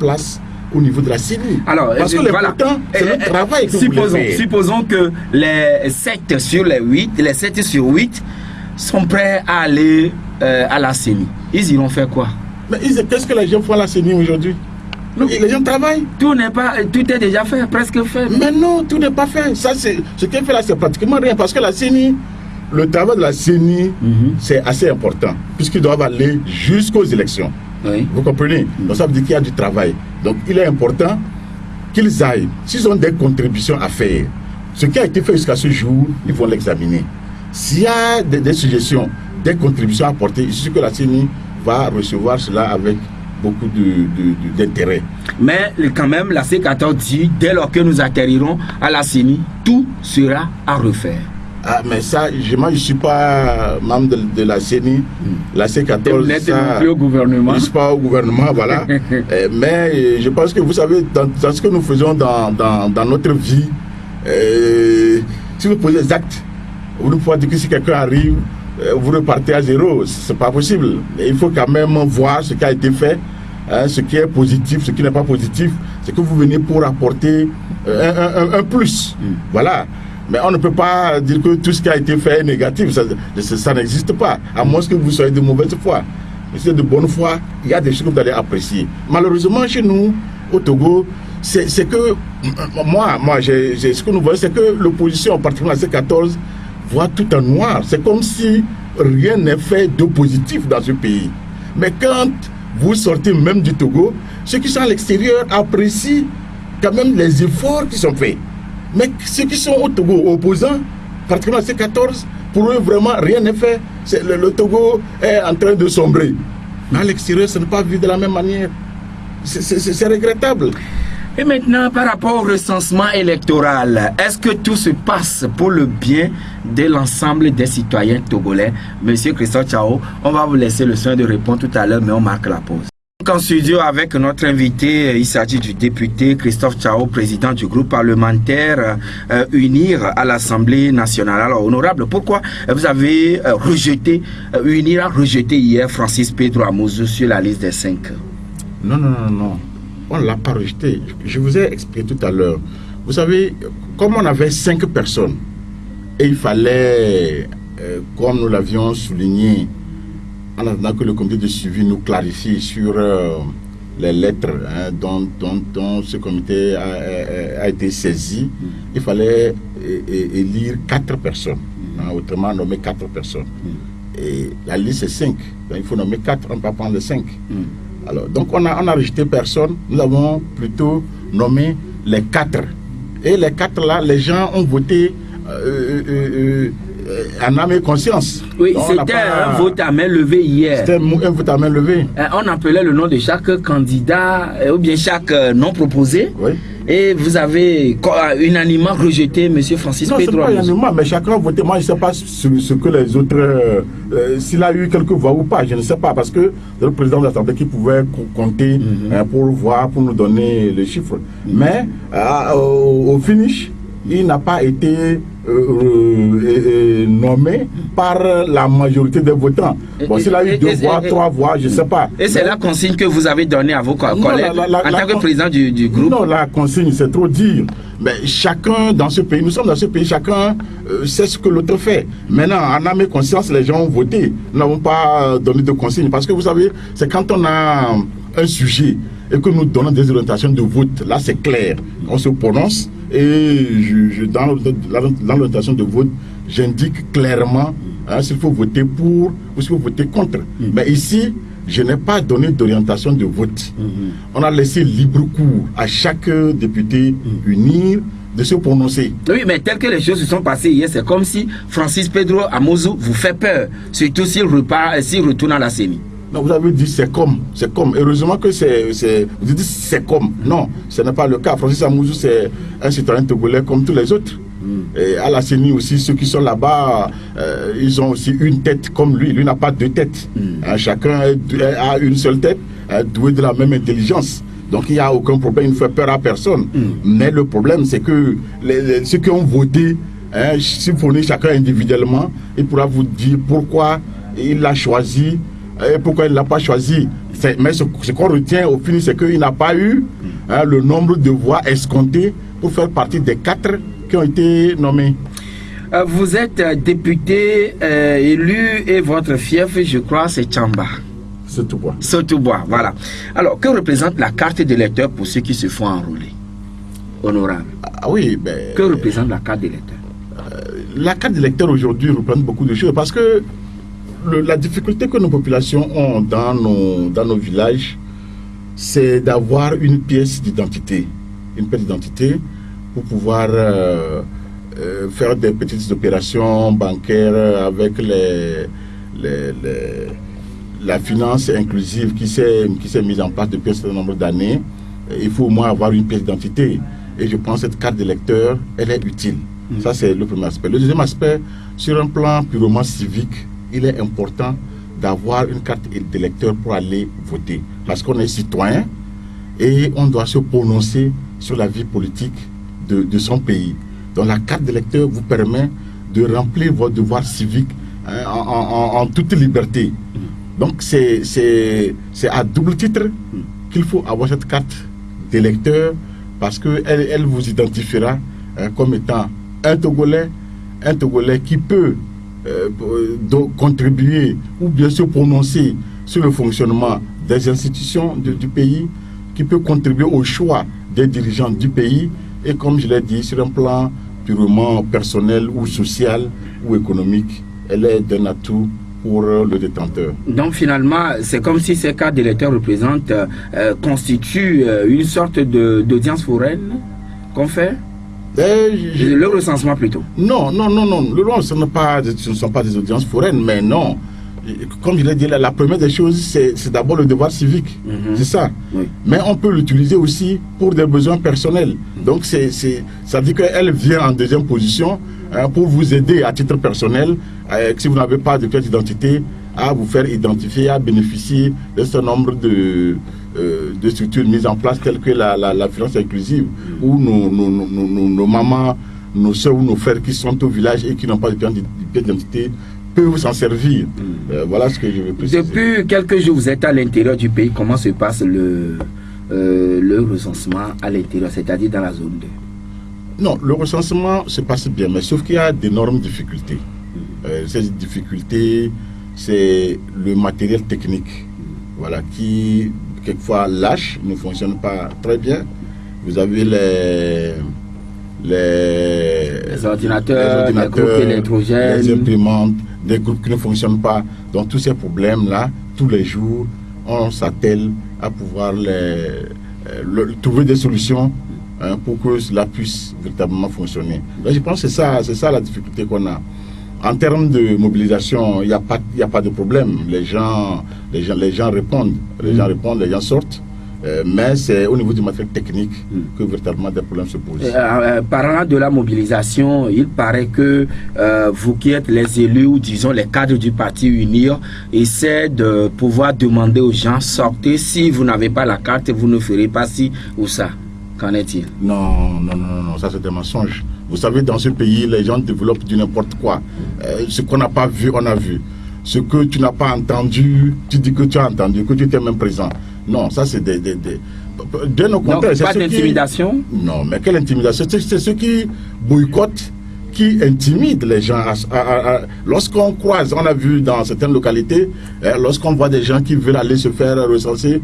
Speaker 3: place au niveau de la CENI.
Speaker 2: Alors,
Speaker 3: parce que l'important, c'est le travail que vous voulez faire.
Speaker 2: Supposons que les 7 sur 8 sont prêts à aller à la CENI. Ils iront faire quoi?
Speaker 3: Mais qu'est-ce que les gens font à la CENI aujourd'hui? Les gens travaillent.
Speaker 2: Tout est déjà fait, presque fait.
Speaker 3: Mais non, tout n'est pas fait. Ça, ce qui est fait là, c'est pratiquement rien. Parce que la CENI, le travail de la CENI, c'est assez important. Puisqu'ils doivent aller jusqu'aux élections.
Speaker 2: Oui.
Speaker 3: Vous comprenez? Donc ça veut dire qu'il y a du travail. Donc il est important qu'ils aillent. S'ils ont des contributions à faire, ce qui a été fait jusqu'à ce jour, ils vont l'examiner. S'il y a des suggestions, des contributions à apporter, je suis sûr que la CENI va recevoir cela avec beaucoup d'intérêt.
Speaker 2: Mais quand même, la C14 dit, dès lors que nous atterrirons à la CENI, tout sera à refaire.
Speaker 3: Ah, mais ça, moi je ne suis pas membre de la CENI. La C14,
Speaker 2: vous n'êtes plus au gouvernement.
Speaker 3: Je ne suis pas au gouvernement, voilà. Mais je pense que vous savez, dans ce que nous faisons dans notre vie, si vous posez des actes, vous ne pouvez pas dire que si quelqu'un arrive, vous repartez à zéro. Ce n'est pas possible. Il faut quand même voir ce qui a été fait, ce qui est positif, ce qui n'est pas positif. C'est que vous venez pour apporter un plus. Voilà. Mais on ne peut pas dire que tout ce qui a été fait est négatif. Ça n'existe pas. À moins que vous soyez de mauvaise foi. Mais si c'est de bonne foi, il y a des choses que vous allez apprécier. Malheureusement, chez nous, au Togo, c'est que ce que nous voyons, c'est que l'opposition, en particulier la C14, voit tout en noir. C'est comme si rien n'est fait de positif dans ce pays. Mais quand vous sortez même du Togo, ceux qui sont à l'extérieur apprécient quand même les efforts qui sont faits. Mais ceux qui sont au Togo opposants, particulièrement C14, pour eux vraiment rien n'est fait. Le Togo est en train de sombrer. Mais à l'extérieur, ce n'est pas vu de la même manière. C'est regrettable.
Speaker 2: Et maintenant, par rapport au recensement électoral, est-ce que tout se passe pour le bien de l'ensemble des citoyens togolais? Monsieur Christophe Tchao, on va vous laisser le soin de répondre tout à l'heure, mais on marque la pause. En studio avec notre invité, il s'agit du député Christophe Tchao, président du groupe parlementaire Unir à l'Assemblée nationale. Alors, honorable, pourquoi vous avez rejeté, Unir a rejeté hier Francis Pedro Amouzou sur la liste des 5?
Speaker 3: Non. On ne l'a pas rejeté. Je vous ai expliqué tout à l'heure. Vous savez, comme on avait 5 personnes, et il fallait, comme nous l'avions souligné, en attendant que le comité de suivi nous clarifie sur les lettres dont ce comité a été saisi, il fallait élire 4 personnes, autrement nommer 4 personnes. Et la liste est 5, donc il faut nommer 4, on ne peut pas prendre 5. Alors, donc on a rejeté personne, nous avons plutôt nommé les 4. Et les 4 là, les gens ont voté en âme et conscience.
Speaker 2: Oui, c'était un vote à main levée hier.
Speaker 3: C'était un vote à main levée.
Speaker 2: On appelait le nom de chaque candidat ou bien chaque non proposé.
Speaker 3: Oui.
Speaker 2: Et vous avez unanimement rejeté M. Francis Pedro.
Speaker 3: Non, c'est pas unanimement, mais chacun a voté. Moi, je ne sais pas ce que les autres... s'il a eu quelques voix ou pas, je ne sais pas. Parce que c'est le président de l'Assemblée qui pouvait compter pour voir, pour nous donner les chiffres. Mais au finish, il n'a pas été nommé par la majorité des votants. Bon, s'il a eu 2 voix, 3 voix, je ne sais pas.
Speaker 2: Et c'est la consigne que vous avez donnée à vos collègues en tant que président du groupe?
Speaker 3: Non, la consigne, c'est trop dire. Mais chacun dans ce pays, nous sommes dans ce pays, chacun sait ce que l'autre fait. Maintenant, en âme et conscience, les gens ont voté. Nous n'avons pas donné de consigne. Parce que vous savez, c'est quand on a un sujet et que nous donnons des orientations de vote, là c'est clair. On se prononce et dans l'orientation de vote, j'indique clairement s'il faut voter pour ou s'il faut voter contre. Mais ici, je n'ai pas donné d'orientation de vote. On a laissé libre cours à chaque député Unir de se prononcer.
Speaker 2: Oui, mais tel que les choses se sont passées hier, c'est comme si Francis Pedro Amouzou vous fait peur, surtout s'il retourne à la CENI.
Speaker 3: Non, vous avez dit c'est comme. Heureusement que vous dites c'est comme. Non, ce n'est pas le cas. Francis Amouzou, c'est un citoyen togolais comme tous les autres. Et à la CENI aussi, ceux qui sont là-bas, ils ont aussi une tête comme lui. Lui n'a pas 2 têtes. Chacun a une seule tête, doué de la même intelligence. Donc il n'y a aucun problème, il ne fait peur à personne. Mais le problème, c'est que ceux qui ont voté, si vous prenez chacun individuellement, il pourra vous dire pourquoi il l'a choisi. Et pourquoi il ne l'a pas choisi. Mais ce qu'on retient au final, c'est qu'il n'a pas eu le nombre de voix escomptées pour faire partie des 4 qui ont été nommés.
Speaker 2: Vous êtes député élu et votre fief, je crois, c'est Tchamba. Sotobois, voilà. Alors, que représente la carte d'électeur pour ceux qui se font enrôler? Honorable.
Speaker 3: Oui,
Speaker 2: que représente la carte d'électeur?
Speaker 3: La carte d'électeur aujourd'hui représente beaucoup de choses parce que la difficulté que nos populations ont dans nos villages, c'est d'avoir une pièce d'identité. Une pièce d'identité pour pouvoir faire des petites opérations bancaires avec la finance inclusive qui s'est mise en place depuis un certain nombre d'années. Il faut au moins avoir une pièce d'identité. Et je pense que cette carte d'électeur, elle est utile. Ça, c'est le premier aspect. Le deuxième aspect, sur un plan purement civique, il est important d'avoir une carte d'électeur pour aller voter. Parce qu'on est citoyen et on doit se prononcer sur la vie politique de son pays. Donc la carte d'électeur vous permet de remplir votre devoir civique en toute liberté. Donc c'est à double titre qu'il faut avoir cette carte d'électeur parce qu'elle vous identifiera comme étant un Togolais qui peut contribuer ou bien se prononcer sur le fonctionnement des institutions du pays, qui peut contribuer au choix des dirigeants du pays et comme je l'ai dit, sur un plan purement personnel ou social ou économique, elle est d'un atout pour le détenteur.
Speaker 2: Donc finalement, c'est comme si ces cartes d'électeurs constituent une sorte d'audience foraine qu'on fait. Le recensement plutôt.
Speaker 3: Non. Ce ne sont pas des audiences foraines, mais non. Comme je l'ai dit, la première des choses, c'est d'abord le devoir civique. C'est ça. Oui. Mais on peut l'utiliser aussi pour des besoins personnels. Donc, ça veut dire qu'elle vient en deuxième position pour vous aider à titre personnel, si vous n'avez pas de pièce d'identité, à vous faire identifier, à bénéficier d'un certain nombre de structures mises en place, telles que la finance inclusive, où nos mamans, nos soeurs ou nos frères qui sont au village et qui n'ont pas de pièce d'identité peuvent s'en servir. Voilà ce que je veux préciser.
Speaker 2: Depuis quelques jours, vous êtes à l'intérieur du pays. Comment se passe le recensement à l'intérieur, c'est-à-dire dans la zone 2?
Speaker 3: Non, le recensement se passe bien, mais sauf qu'il y a d'énormes difficultés. Ces difficultés, c'est le matériel technique, voilà, qui quelquefois lâche, ne fonctionne pas très bien. Vous avez les
Speaker 2: ordinateurs, les groupes électrogènes,
Speaker 3: les imprimantes, des groupes qui ne fonctionnent pas. Donc tous ces problèmes-là, tous les jours, on s'attelle à pouvoir trouver des solutions pour que cela puisse véritablement fonctionner. Donc, je pense que c'est ça la difficulté qu'on a. En termes de mobilisation, il n'y a pas de problème. Les gens répondent, les gens sortent. Mais c'est au niveau du matériel technique que véritablement des problèmes se posent.
Speaker 2: Parlant de la mobilisation, il paraît que vous qui êtes les élus ou disons les cadres du parti UNIR essaient de pouvoir demander aux gens sortez, si vous n'avez pas la carte, vous ne ferez pas ci ou ça. Qu'en est-il?
Speaker 3: Non, ça c'est des mensonges. Vous savez, dans ce pays, les gens développent du n'importe quoi. Ce qu'on n'a pas vu, on a vu. Ce que tu n'as pas entendu, tu dis que tu as entendu, que tu étais même présent. Non, ça c'est bien au contraire.
Speaker 2: Pas d'intimidation?
Speaker 3: Non, mais quelle intimidation? C'est ceux qui boycottent, qui intimident les gens. Lorsqu'on croise, on a vu dans certaines localités, lorsqu'on voit des gens qui veulent aller se faire recenser,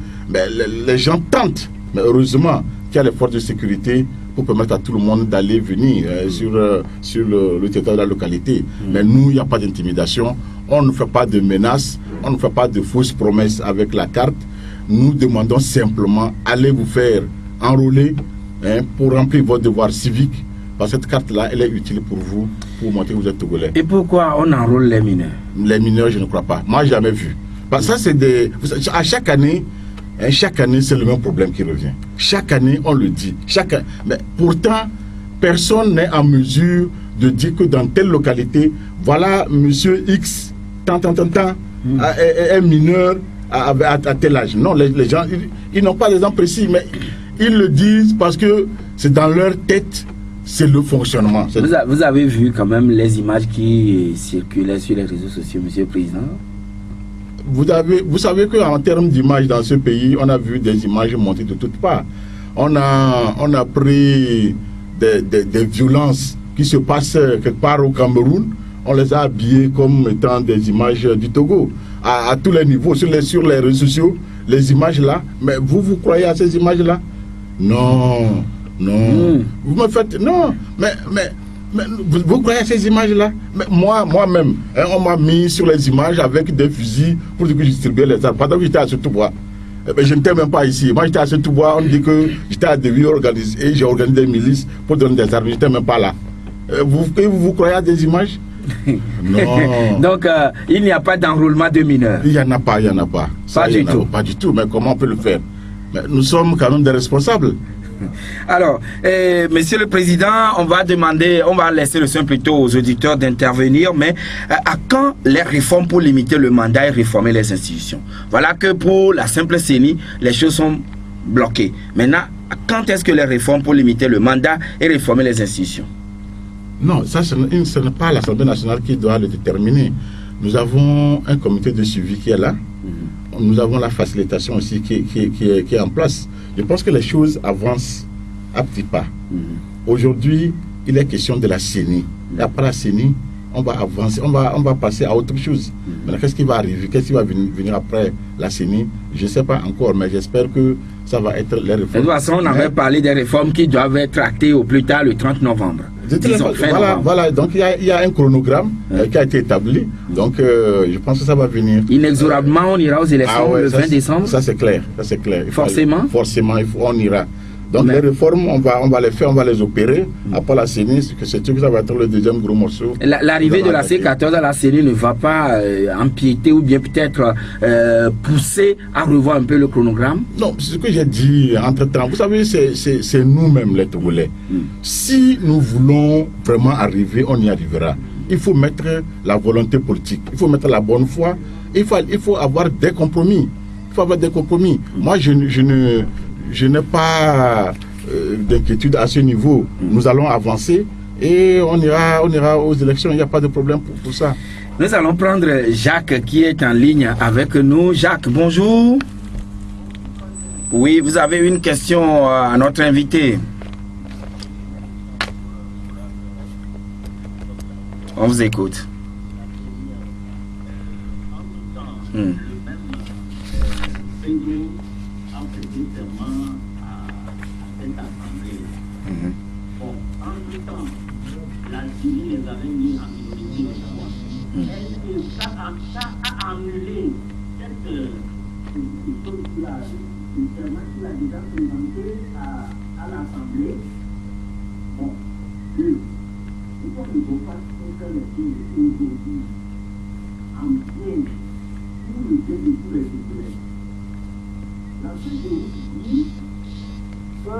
Speaker 3: les gens tentent. Mais heureusement qu'il y a les forces de sécurité pour permettre à tout le monde d'aller venir sur le territoire de la localité. Mais nous, il n'y a pas d'intimidation. On ne fait pas de menaces, on ne fait pas de fausses promesses avec la carte. Nous demandons simplement, allez vous faire enrôler pour remplir votre devoir civique. Parce que cette carte-là, elle est utile pour vous, pour montrer que vous êtes Togolais.
Speaker 2: Et pourquoi on enrôle les mineurs?
Speaker 3: Les mineurs, je ne crois pas. Moi, jamais vu. Parce que ça, c'est à chaque année, c'est le même problème qui revient. Chaque année, on le dit. Mais pourtant, personne n'est en mesure de dire que dans telle localité, voilà, monsieur X, est mineur à tel âge. Non, les gens, ils n'ont pas d'exemple précis, mais ils le disent parce que c'est dans leur tête, c'est le fonctionnement.
Speaker 2: Vous avez vu quand même les images qui circulaient sur les réseaux sociaux, monsieur le Président?
Speaker 3: Vous savez qu'en termes d'images dans ce pays, on a vu des images montées de toutes parts. On a pris des violences qui se passent quelque part au Cameroun. On les a habillées comme étant des images du Togo. À tous les niveaux, sur les réseaux sociaux, les images là. Mais vous croyez à ces images-là? Non. Vous me faites... Non, mais vous croyez à ces images-là? Mais moi-même, on m'a mis sur les images avec des fusils pour dire que je distribuais les armes. Pendant que j'étais à Setoubois. Je n'étais même pas ici. Moi, j'étais à Setoubois, on dit que j'étais à Devi et j'ai organisé des milices pour donner des armes. Je n'étais même pas là. Vous croyez à des images? Non.
Speaker 2: Donc, il n'y a pas d'enrôlement de mineurs?
Speaker 3: Il n'y en a pas. Pas du tout. Mais comment on peut le faire? Mais nous sommes quand même des responsables.
Speaker 2: Alors, Monsieur le Président, on va laisser le soin plutôt aux auditeurs d'intervenir, mais à quand les réformes pour limiter le mandat et réformer les institutions? Voilà que pour la simple CENI, les choses sont bloquées. Maintenant, quand est-ce que les réformes pour limiter le mandat et réformer les institutions?
Speaker 3: Non, ça ce n'est pas l'Assemblée nationale qui doit le déterminer. Nous avons un comité de suivi qui est là. Nous avons la facilitation aussi qui est en place. Je pense que les choses avancent à petits pas. Aujourd'hui, il est question de la CENI. Et après la CENI, on va avancer, on va passer à autre chose. Maintenant, qu'est-ce qui va arriver? Qu'est-ce qui va venir après la CENI? Je ne sais pas encore, mais j'espère que ça va être les réformes.
Speaker 2: De toute façon, on avait parlé des réformes qui doivent être actées au plus tard le 30 novembre. disons, fin novembre.
Speaker 3: Voilà, donc il y a un chronogramme qui a été établi. Donc je pense que ça va venir.
Speaker 2: Inexorablement, on ira aux élections le 20 décembre.
Speaker 3: Ça c'est clair.
Speaker 2: Forcément.
Speaker 3: On ira. Donc les réformes, on va les faire, on va les opérer. Après la CENI, c'est sûr que ça va être le deuxième gros morceau.
Speaker 2: L'arrivée de la C14 à la CENI ne va pas empiéter ou bien peut-être pousser à revoir un peu le chronogramme?
Speaker 3: Non, c'est ce que j'ai dit entre-temps. Vous savez, c'est nous-mêmes les Togolais. Si nous voulons vraiment arriver, on y arrivera. Il faut mettre la volonté politique, il faut mettre la bonne foi, il faut avoir des compromis. Moi, je n'ai pas d'inquiétude à ce niveau. Nous allons avancer et on ira aux élections. Il n'y a pas de problème pour ça.
Speaker 2: Nous allons prendre Jacques qui est en ligne avec nous. Jacques, bonjour. Oui, vous avez une question à notre invité. On vous écoute.
Speaker 4: La Syrie les avait mis en minorité. Est-ce que ça a annulé cette chose qu'il a déjà présenté à l'Assemblée? Bon, il faut que je fasse que les choses aujourd'hui en bien pour le bien de tous les Togolais. La CDU dit que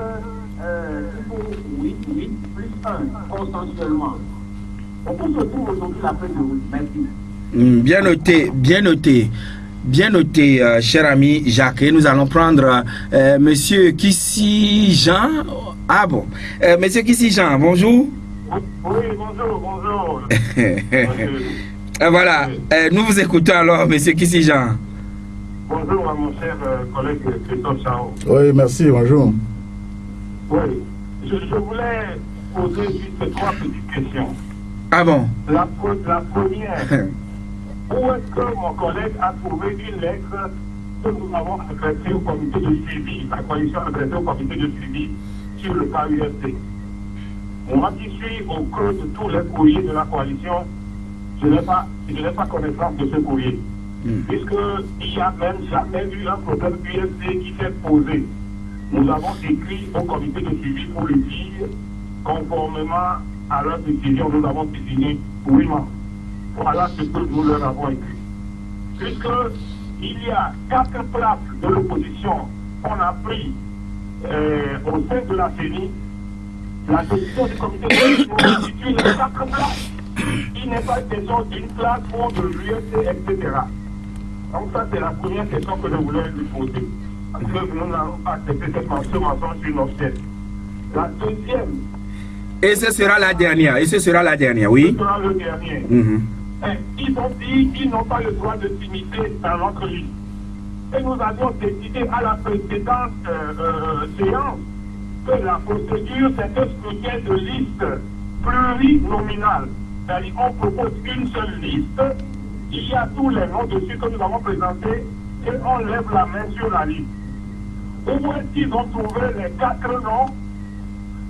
Speaker 4: oui, plus 1 consensuellement. On peut se trouver aujourd'hui la paix de route. Merci.
Speaker 2: Bien noté, cher ami Jacques. Et nous allons prendre Monsieur Kissi Jean. Ah bon, Monsieur Kissi Jean, bonjour.
Speaker 4: Oui, bonjour.
Speaker 2: Voilà, nous vous écoutons alors, Monsieur Kissi Jean.
Speaker 4: Bonjour à mon cher collègue Christophe Chao.
Speaker 3: Oui, merci, bonjour.
Speaker 4: Oui, je voulais poser juste 3 petites questions.
Speaker 2: Ah bon?
Speaker 4: La première, où est-ce que mon collègue a trouvé une lettre que nous avons adressée au comité de suivi, la coalition adressée au comité de suivi sur le cas UST? Moi qui suis au cœur de tous les courriers de la coalition, je n'ai pas connaissance de ce courrier. Puisqu'il n'y a même jamais eu un problème UST qui s'est posé. Nous avons écrit au comité de suivi pour le dire, conformément à leur décision, nous avons désigné 8 membres. Voilà ce que nous leur avons écrit. Puisqu'il y a 4 places de l'opposition qu'on a pris au sein de la CENI, la décision du comité de suivi nous constitue les 4 places. Il n'est pas question d'une place pour de l'UST, etc. Donc ça, c'est la première question que je voulais lui poser. Parce que nous n'avons pas accepté ce mensonge sur nos sièges. La deuxième.
Speaker 2: Et ce sera la dernière, oui.
Speaker 4: Ce sera le dernier. Ils ont dit qu'ils n'ont pas le droit de s'immiscer dans notre liste. Et nous avions décidé à la précédente séance que la procédure, c'est un scrutin de liste plurinominale. C'est-à-dire qu'on propose une seule liste, il y a tous les noms dessus que nous avons présentés et on lève la main sur la liste. Où est-ce qu'ils ont trouvé les 4 noms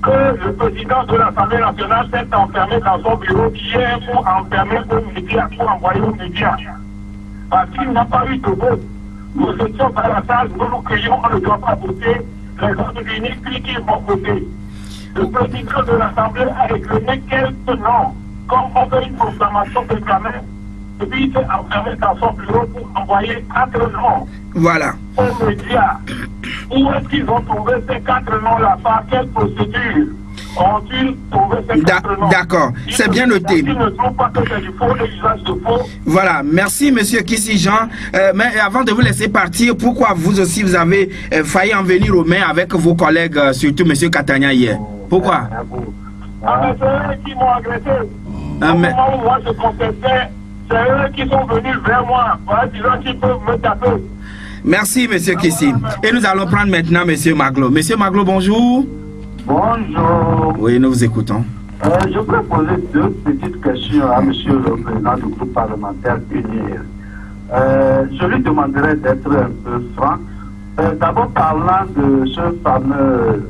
Speaker 4: que le président de l'Assemblée nationale s'est enfermé dans son bureau hier pour enfermer aux médias, pour envoyer aux médias? Parce qu'il n'a pas eu de vote. Nous étions dans la salle, nous crions, on ne doit pas voter. Les autres ministres qui vont voter. Le président de l'Assemblée a réclamé quelques noms, comme on fait une proclamation de examen. Et puis il s'est enfermé dans son bureau pour envoyer 4 noms.
Speaker 2: Voilà.
Speaker 4: Aux médias. Où est-ce qu'ils ont trouvé ces 4 noms-là? Par quelle procédure ont-ils trouvé ces 4 noms?
Speaker 2: D'accord, c'est bien noté.
Speaker 4: Ils ne trouvent pas que c'est du faux et l'usage de faux.
Speaker 2: Voilà, merci Monsieur Kissi Jean. Mais avant de vous laisser partir, pourquoi vous aussi vous avez failli en venir aux mains avec vos collègues, surtout Monsieur Katania hier? Pourquoi?
Speaker 4: Ah, mais c'est eux qui m'ont agressé. Au moment où moi je contestais, c'est eux qui sont venus vers moi, en disant qu'ils peuvent me taper.
Speaker 2: Merci, Monsieur Kissi. Et nous allons prendre maintenant Monsieur Maglo. Monsieur Maglo, bonjour.
Speaker 5: Bonjour.
Speaker 2: Oui, nous vous écoutons.
Speaker 5: Je voudrais poser 2 petites questions à Monsieur le Président du groupe parlementaire UNIR. Je lui demanderais d'être un peu franc. D'abord, parlant de ce fameux,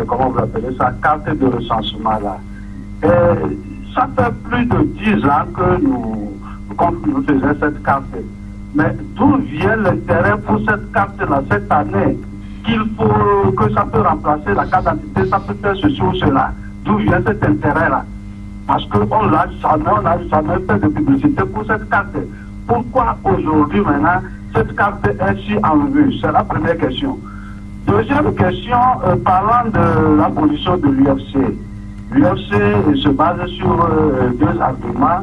Speaker 5: comment vous appelez ça, carte de recensement là. Ça fait plus de 10 ans que nous faisons cette carte. Mais d'où vient l'intérêt pour cette carte-là cette année? Qu'il faut que ça peut remplacer la carte d'identité, ça peut faire ceci ou cela. D'où vient cet intérêt-là? Parce qu'on n'a jamais fait de publicité pour cette carte. Pourquoi aujourd'hui maintenant cette carte est si en vue? C'est la première question. Deuxième question, parlant de la position de l'UFC. L'UFC se base sur deux arguments.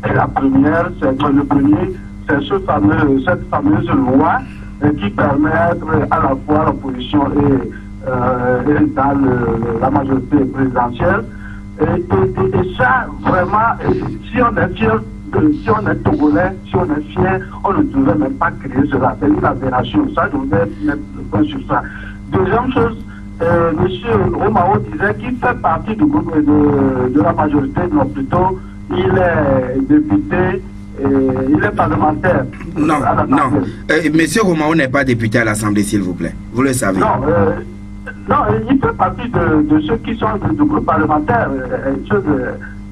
Speaker 5: Et la première, c'est cette fameuse loi qui permet à la fois l'opposition et dans la majorité présidentielle. Et ça, vraiment, si on est fier, si on est togolais, si on est fier, on ne devrait même pas créer cela. C'est une aberration. Ça, je voudrais mettre le point sur ça. Deuxième chose, M. Romao disait qu'il fait partie du groupe de la majorité, non plutôt, il est député. Il est parlementaire.
Speaker 2: Non. Monsieur Romao n'est pas député à l'Assemblée, s'il vous plaît. Vous le savez.
Speaker 5: Non, il fait partie de ceux qui sont du groupe parlementaire, ceux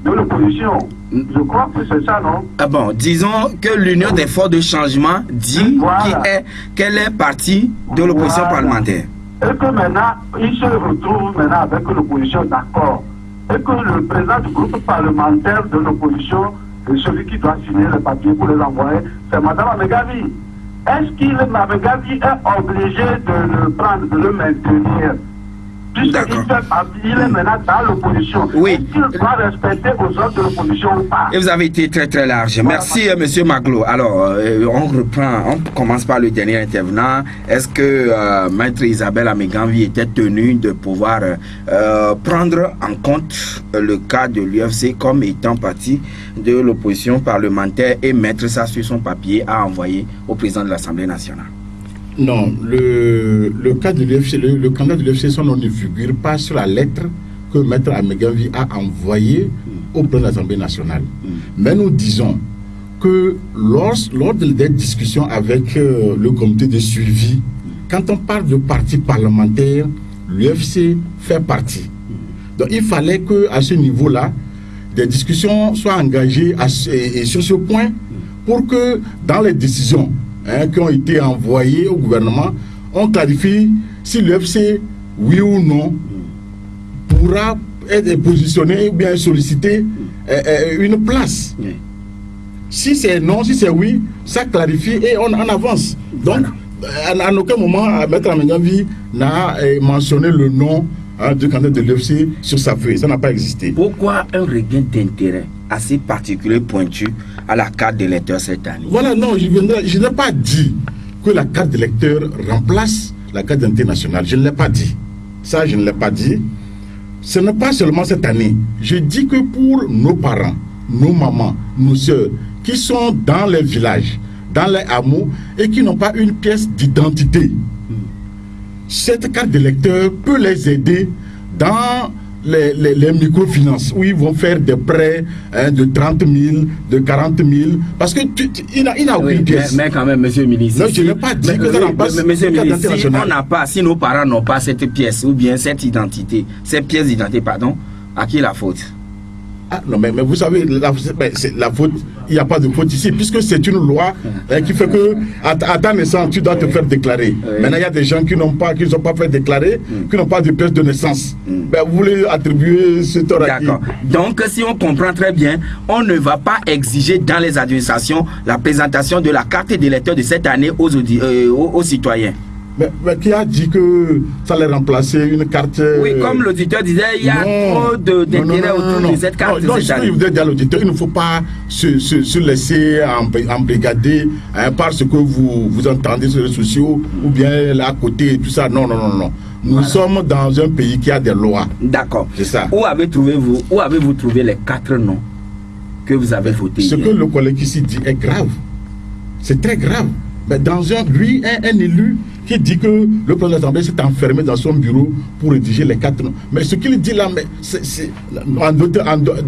Speaker 5: de l'opposition. Je crois que c'est ça, non?
Speaker 2: Ah bon, disons que l'Union des forces de changement dit qu'elle est partie de l'opposition parlementaire.
Speaker 5: Et que maintenant, il se retrouve maintenant avec l'opposition d'accord. Et que le président du groupe parlementaire de l'opposition, celui qui doit signer les papiers pour les envoyer, c'est Mme Amegavi. Est-ce qu'il Amegavi est obligé de le prendre, de le maintenir? Puisqu'il fait partie, il est maintenant dans l'opposition.
Speaker 2: Oui.
Speaker 5: Est-ce qu'il doit respecter aux autres de l'opposition ou pas?
Speaker 2: Et vous avez été très très large. Merci Monsieur Maglo. Alors, on commence par le dernier intervenant. Est-ce que Maître Isabelle Amegavi était tenue de pouvoir prendre en compte le cas de l'UFC comme étant partie de l'opposition parlementaire et mettre ça sur son papier à envoyer au président de l'Assemblée nationale?
Speaker 3: Non, le cas de l'UFC, le candidat de l'UFC, son nom ne figure pas sur la lettre que Maître Amegavi a envoyée au président de l'Assemblée nationale. Mais nous disons que lors des discussions avec le comité de suivi, quand on parle de parti parlementaire, l'UFC fait partie. Donc il fallait qu'à ce niveau-là, des discussions soient engagées et sur ce point pour que dans les décisions qui ont été envoyés au gouvernement, on clarifie si l'UFC, oui ou non, pourra être positionné ou bien solliciter une place. Si c'est non, si c'est oui, ça clarifie et on avance. Donc, à aucun moment, Maître Amegavi n'a mentionné le nom du candidat de l'UFC sur sa feuille. Ça n'a pas existé.
Speaker 2: Pourquoi un regain d'intérêt assez particulier, pointu, à la carte d'électeur cette année?
Speaker 3: Voilà, non, je n'ai pas dit que la carte d'électeur remplace la carte d'identité nationale. Je ne l'ai pas dit. Ça, je ne l'ai pas dit. Ce n'est pas seulement cette année. Je dis que pour nos parents, nos mamans, nos soeurs, qui sont dans les villages, dans les hameaux, et qui n'ont pas une pièce d'identité, cette carte d'électeur peut les aider dans les microfinances, où ils vont faire des prêts de 30 000, de 40 000, parce que il n'a aucune pièce.
Speaker 2: Mais quand même, monsieur le ministre,
Speaker 3: non, je n'ai pas dit que ça remplace
Speaker 2: monsieur le ministre, si nos parents n'ont pas cette pièce, ou bien cette identité, cette pièce d'identité, pardon, à qui la faute?
Speaker 3: Ah, non, mais vous savez, la faute, il n'y a pas de faute ici, puisque c'est une loi qui fait que à ta naissance, tu dois te faire déclarer. Maintenant, il y a des gens qui ne sont pas fait déclarer, qui n'ont pas de pièce de naissance. Ben, vous voulez attribuer ce tort à qui?
Speaker 2: D'accord. Donc, si on comprend très bien, on ne va pas exiger dans les administrations la présentation de la carte d'électeur de cette année aux citoyens.
Speaker 3: Mais qui a dit que ça allait remplacer une carte?
Speaker 2: Oui, comme l'auditeur disait, il y a trop d'intérêt autour de cette carte.
Speaker 3: Non, je voudrais dire à l'auditeur, il ne faut pas se laisser embrigader par ce que vous entendez sur les réseaux sociaux ou bien là à côté et tout ça. Non. Nous sommes dans un pays qui a des lois. D'accord. C'est ça.
Speaker 2: Où avez-vous trouvé les 4 noms que vous avez votés?
Speaker 3: Ce que le collègue ici dit est grave. C'est très grave. Mais dans un élu qui dit que le président de l'Assemblée s'est enfermé dans son bureau pour rédiger les 4 noms. Mais ce qu'il dit là,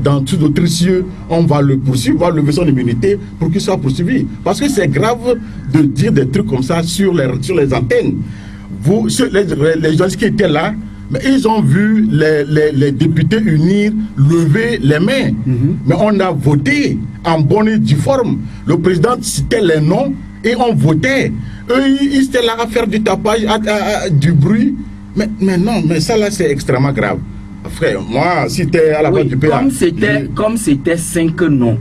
Speaker 3: dans tout d'autres cieux, on va le poursuivre, on va lever son immunité pour qu'il soit poursuivi. Parce que c'est grave de dire des trucs comme ça sur les antennes. Les gens qui étaient là, Mais ils ont vu les députés unir, lever les mains. Mais on a voté en bonne et due forme. Le président citait les noms et on votait. Eux, ils étaient là à faire du tapage, du bruit. Mais non, mais ça là, c'est extrêmement grave. Frère, moi, si t'es à la base du pays...
Speaker 2: Comme c'était 5 noms.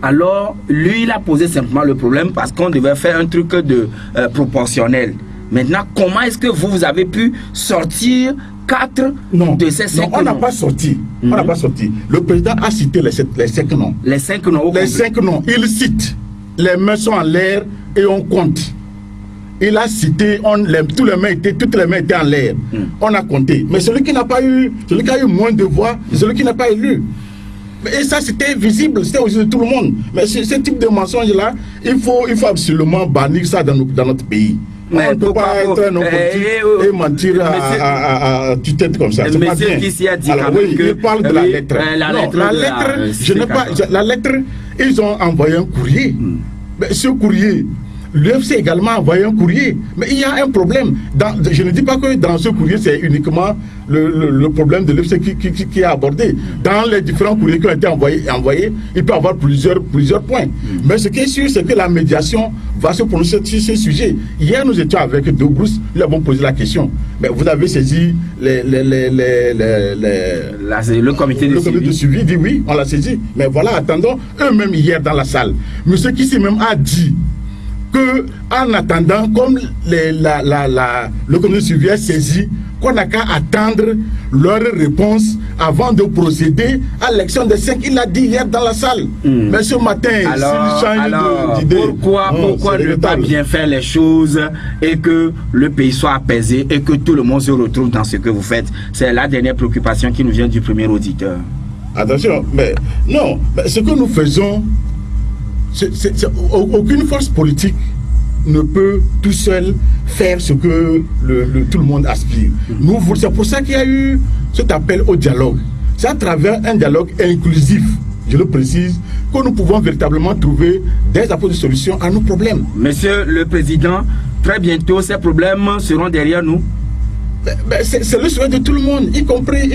Speaker 2: Alors, lui, il a posé simplement le problème parce qu'on devait faire un truc de proportionnel. Maintenant, comment est-ce que vous avez pu sortir 4 de ces 5 noms?
Speaker 3: On n'a pas sorti. On n'a pas sorti. Le président a cité les 5 noms.
Speaker 2: Les 5 noms.
Speaker 3: Les 5 noms. Il cite. Les mains sont en l'air et on compte. Il a cité, toutes les mains étaient en l'air. On a compté. Mais celui qui n'a pas eu, celui qui a eu moins de voix, c'est celui qui n'a pas élu. Et ça, c'était visible, c'était aussi de tout le monde. Mais ce type de mensonge-là, il faut absolument bannir ça dans notre pays. Mais on ne peut pas être un homme politique et mentir à tue-tête comme ça. C'est pas bien. Alors oui, il parle de la lettre. La lettre, ils ont envoyé un courrier. Mais ce courrier, l'UFC également a envoyé un courrier. Mais il y a un problème. Je ne dis pas que dans ce courrier, c'est uniquement le problème de l'UFC qui est abordé. Dans les différents courriers qui ont été envoyés, il peut y avoir plusieurs points. Mais ce qui est sûr, c'est que la médiation va se prononcer sur ce sujet. Hier, nous étions avec deux Bruce, nous avons posé la question. Mais vous avez saisi
Speaker 2: le comité de
Speaker 3: suivi dit oui, on l'a saisi. Mais voilà, attendons, eux-mêmes hier dans la salle. Monsieur Kissi même a dit que en attendant, comme le comité de suivi est saisi, qu'on n'a qu'à attendre leur réponse avant de procéder à l'élection des 5. Il l'a dit hier dans la salle. Mais ce matin, s'il change d'idée...
Speaker 2: Pourquoi ne pas bien faire les choses et que le pays soit apaisé et que tout le monde se retrouve dans ce que vous faites? C'est la dernière préoccupation qui nous vient du premier auditeur.
Speaker 3: Attention, mais non, mais ce que nous faisons, aucune force politique ne peut tout seul faire ce que tout le monde aspire. C'est pour ça qu'il y a eu cet appel au dialogue. C'est à travers un dialogue inclusif, je le précise, que nous pouvons véritablement trouver des apports de solutions à nos problèmes.
Speaker 2: Monsieur le Président, très bientôt ces problèmes seront derrière nous.
Speaker 3: C'est le souhait de tout le monde, y compris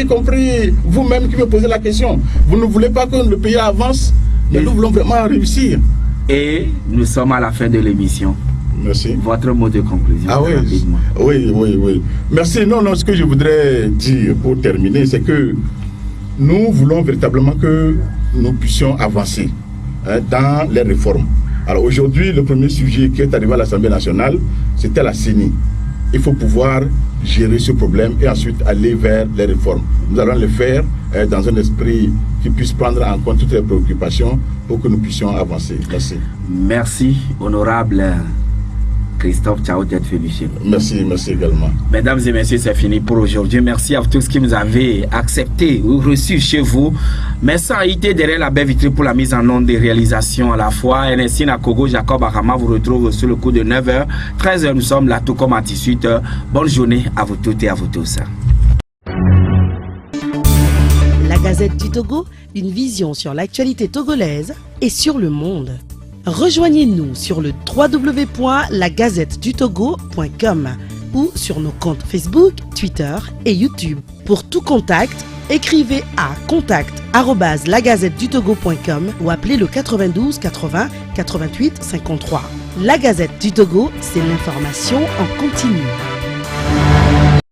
Speaker 3: vous-même qui me posez la question. Vous ne voulez pas que le pays avance, mais nous voulons vraiment réussir.
Speaker 2: Et nous sommes à la fin de l'émission.
Speaker 3: Merci.
Speaker 2: Votre mot de conclusion.
Speaker 3: Ah oui, oui. Merci. Non, ce que je voudrais dire pour terminer, c'est que nous voulons véritablement que nous puissions avancer dans les réformes. Alors aujourd'hui, le premier sujet qui est arrivé à l'Assemblée nationale, c'était la CENI. Il faut pouvoir gérer ce problème et ensuite aller vers les réformes. Nous allons le faire dans un esprit qui puisse prendre en compte toutes les préoccupations pour que nous puissions avancer. Merci.
Speaker 2: Merci, honorable Christophe Tchao d'être venu chez nous.
Speaker 3: Merci également.
Speaker 2: Mesdames et messieurs, c'est fini pour aujourd'hui. Merci à vous tous qui nous avez accepté ou reçu chez vous. Merci à IT derrière la belle vitrine pour la mise en onde des réalisations à la fois. NSI Nakogo, Jacob Arama vous retrouve sur le coup de 9h. 13h, nous sommes là tout comme à 18h. Bonne journée à vous toutes et à vous tous.
Speaker 1: La Gazette du Togo, une vision sur l'actualité togolaise et sur le monde. Rejoignez-nous sur le www.lagazettedutogo.com ou sur nos comptes Facebook, Twitter et YouTube. Pour tout contact, écrivez à contact@lagazettedutogo.com ou appelez le 92 80 88 53. La Gazette du Togo, c'est l'information en continu.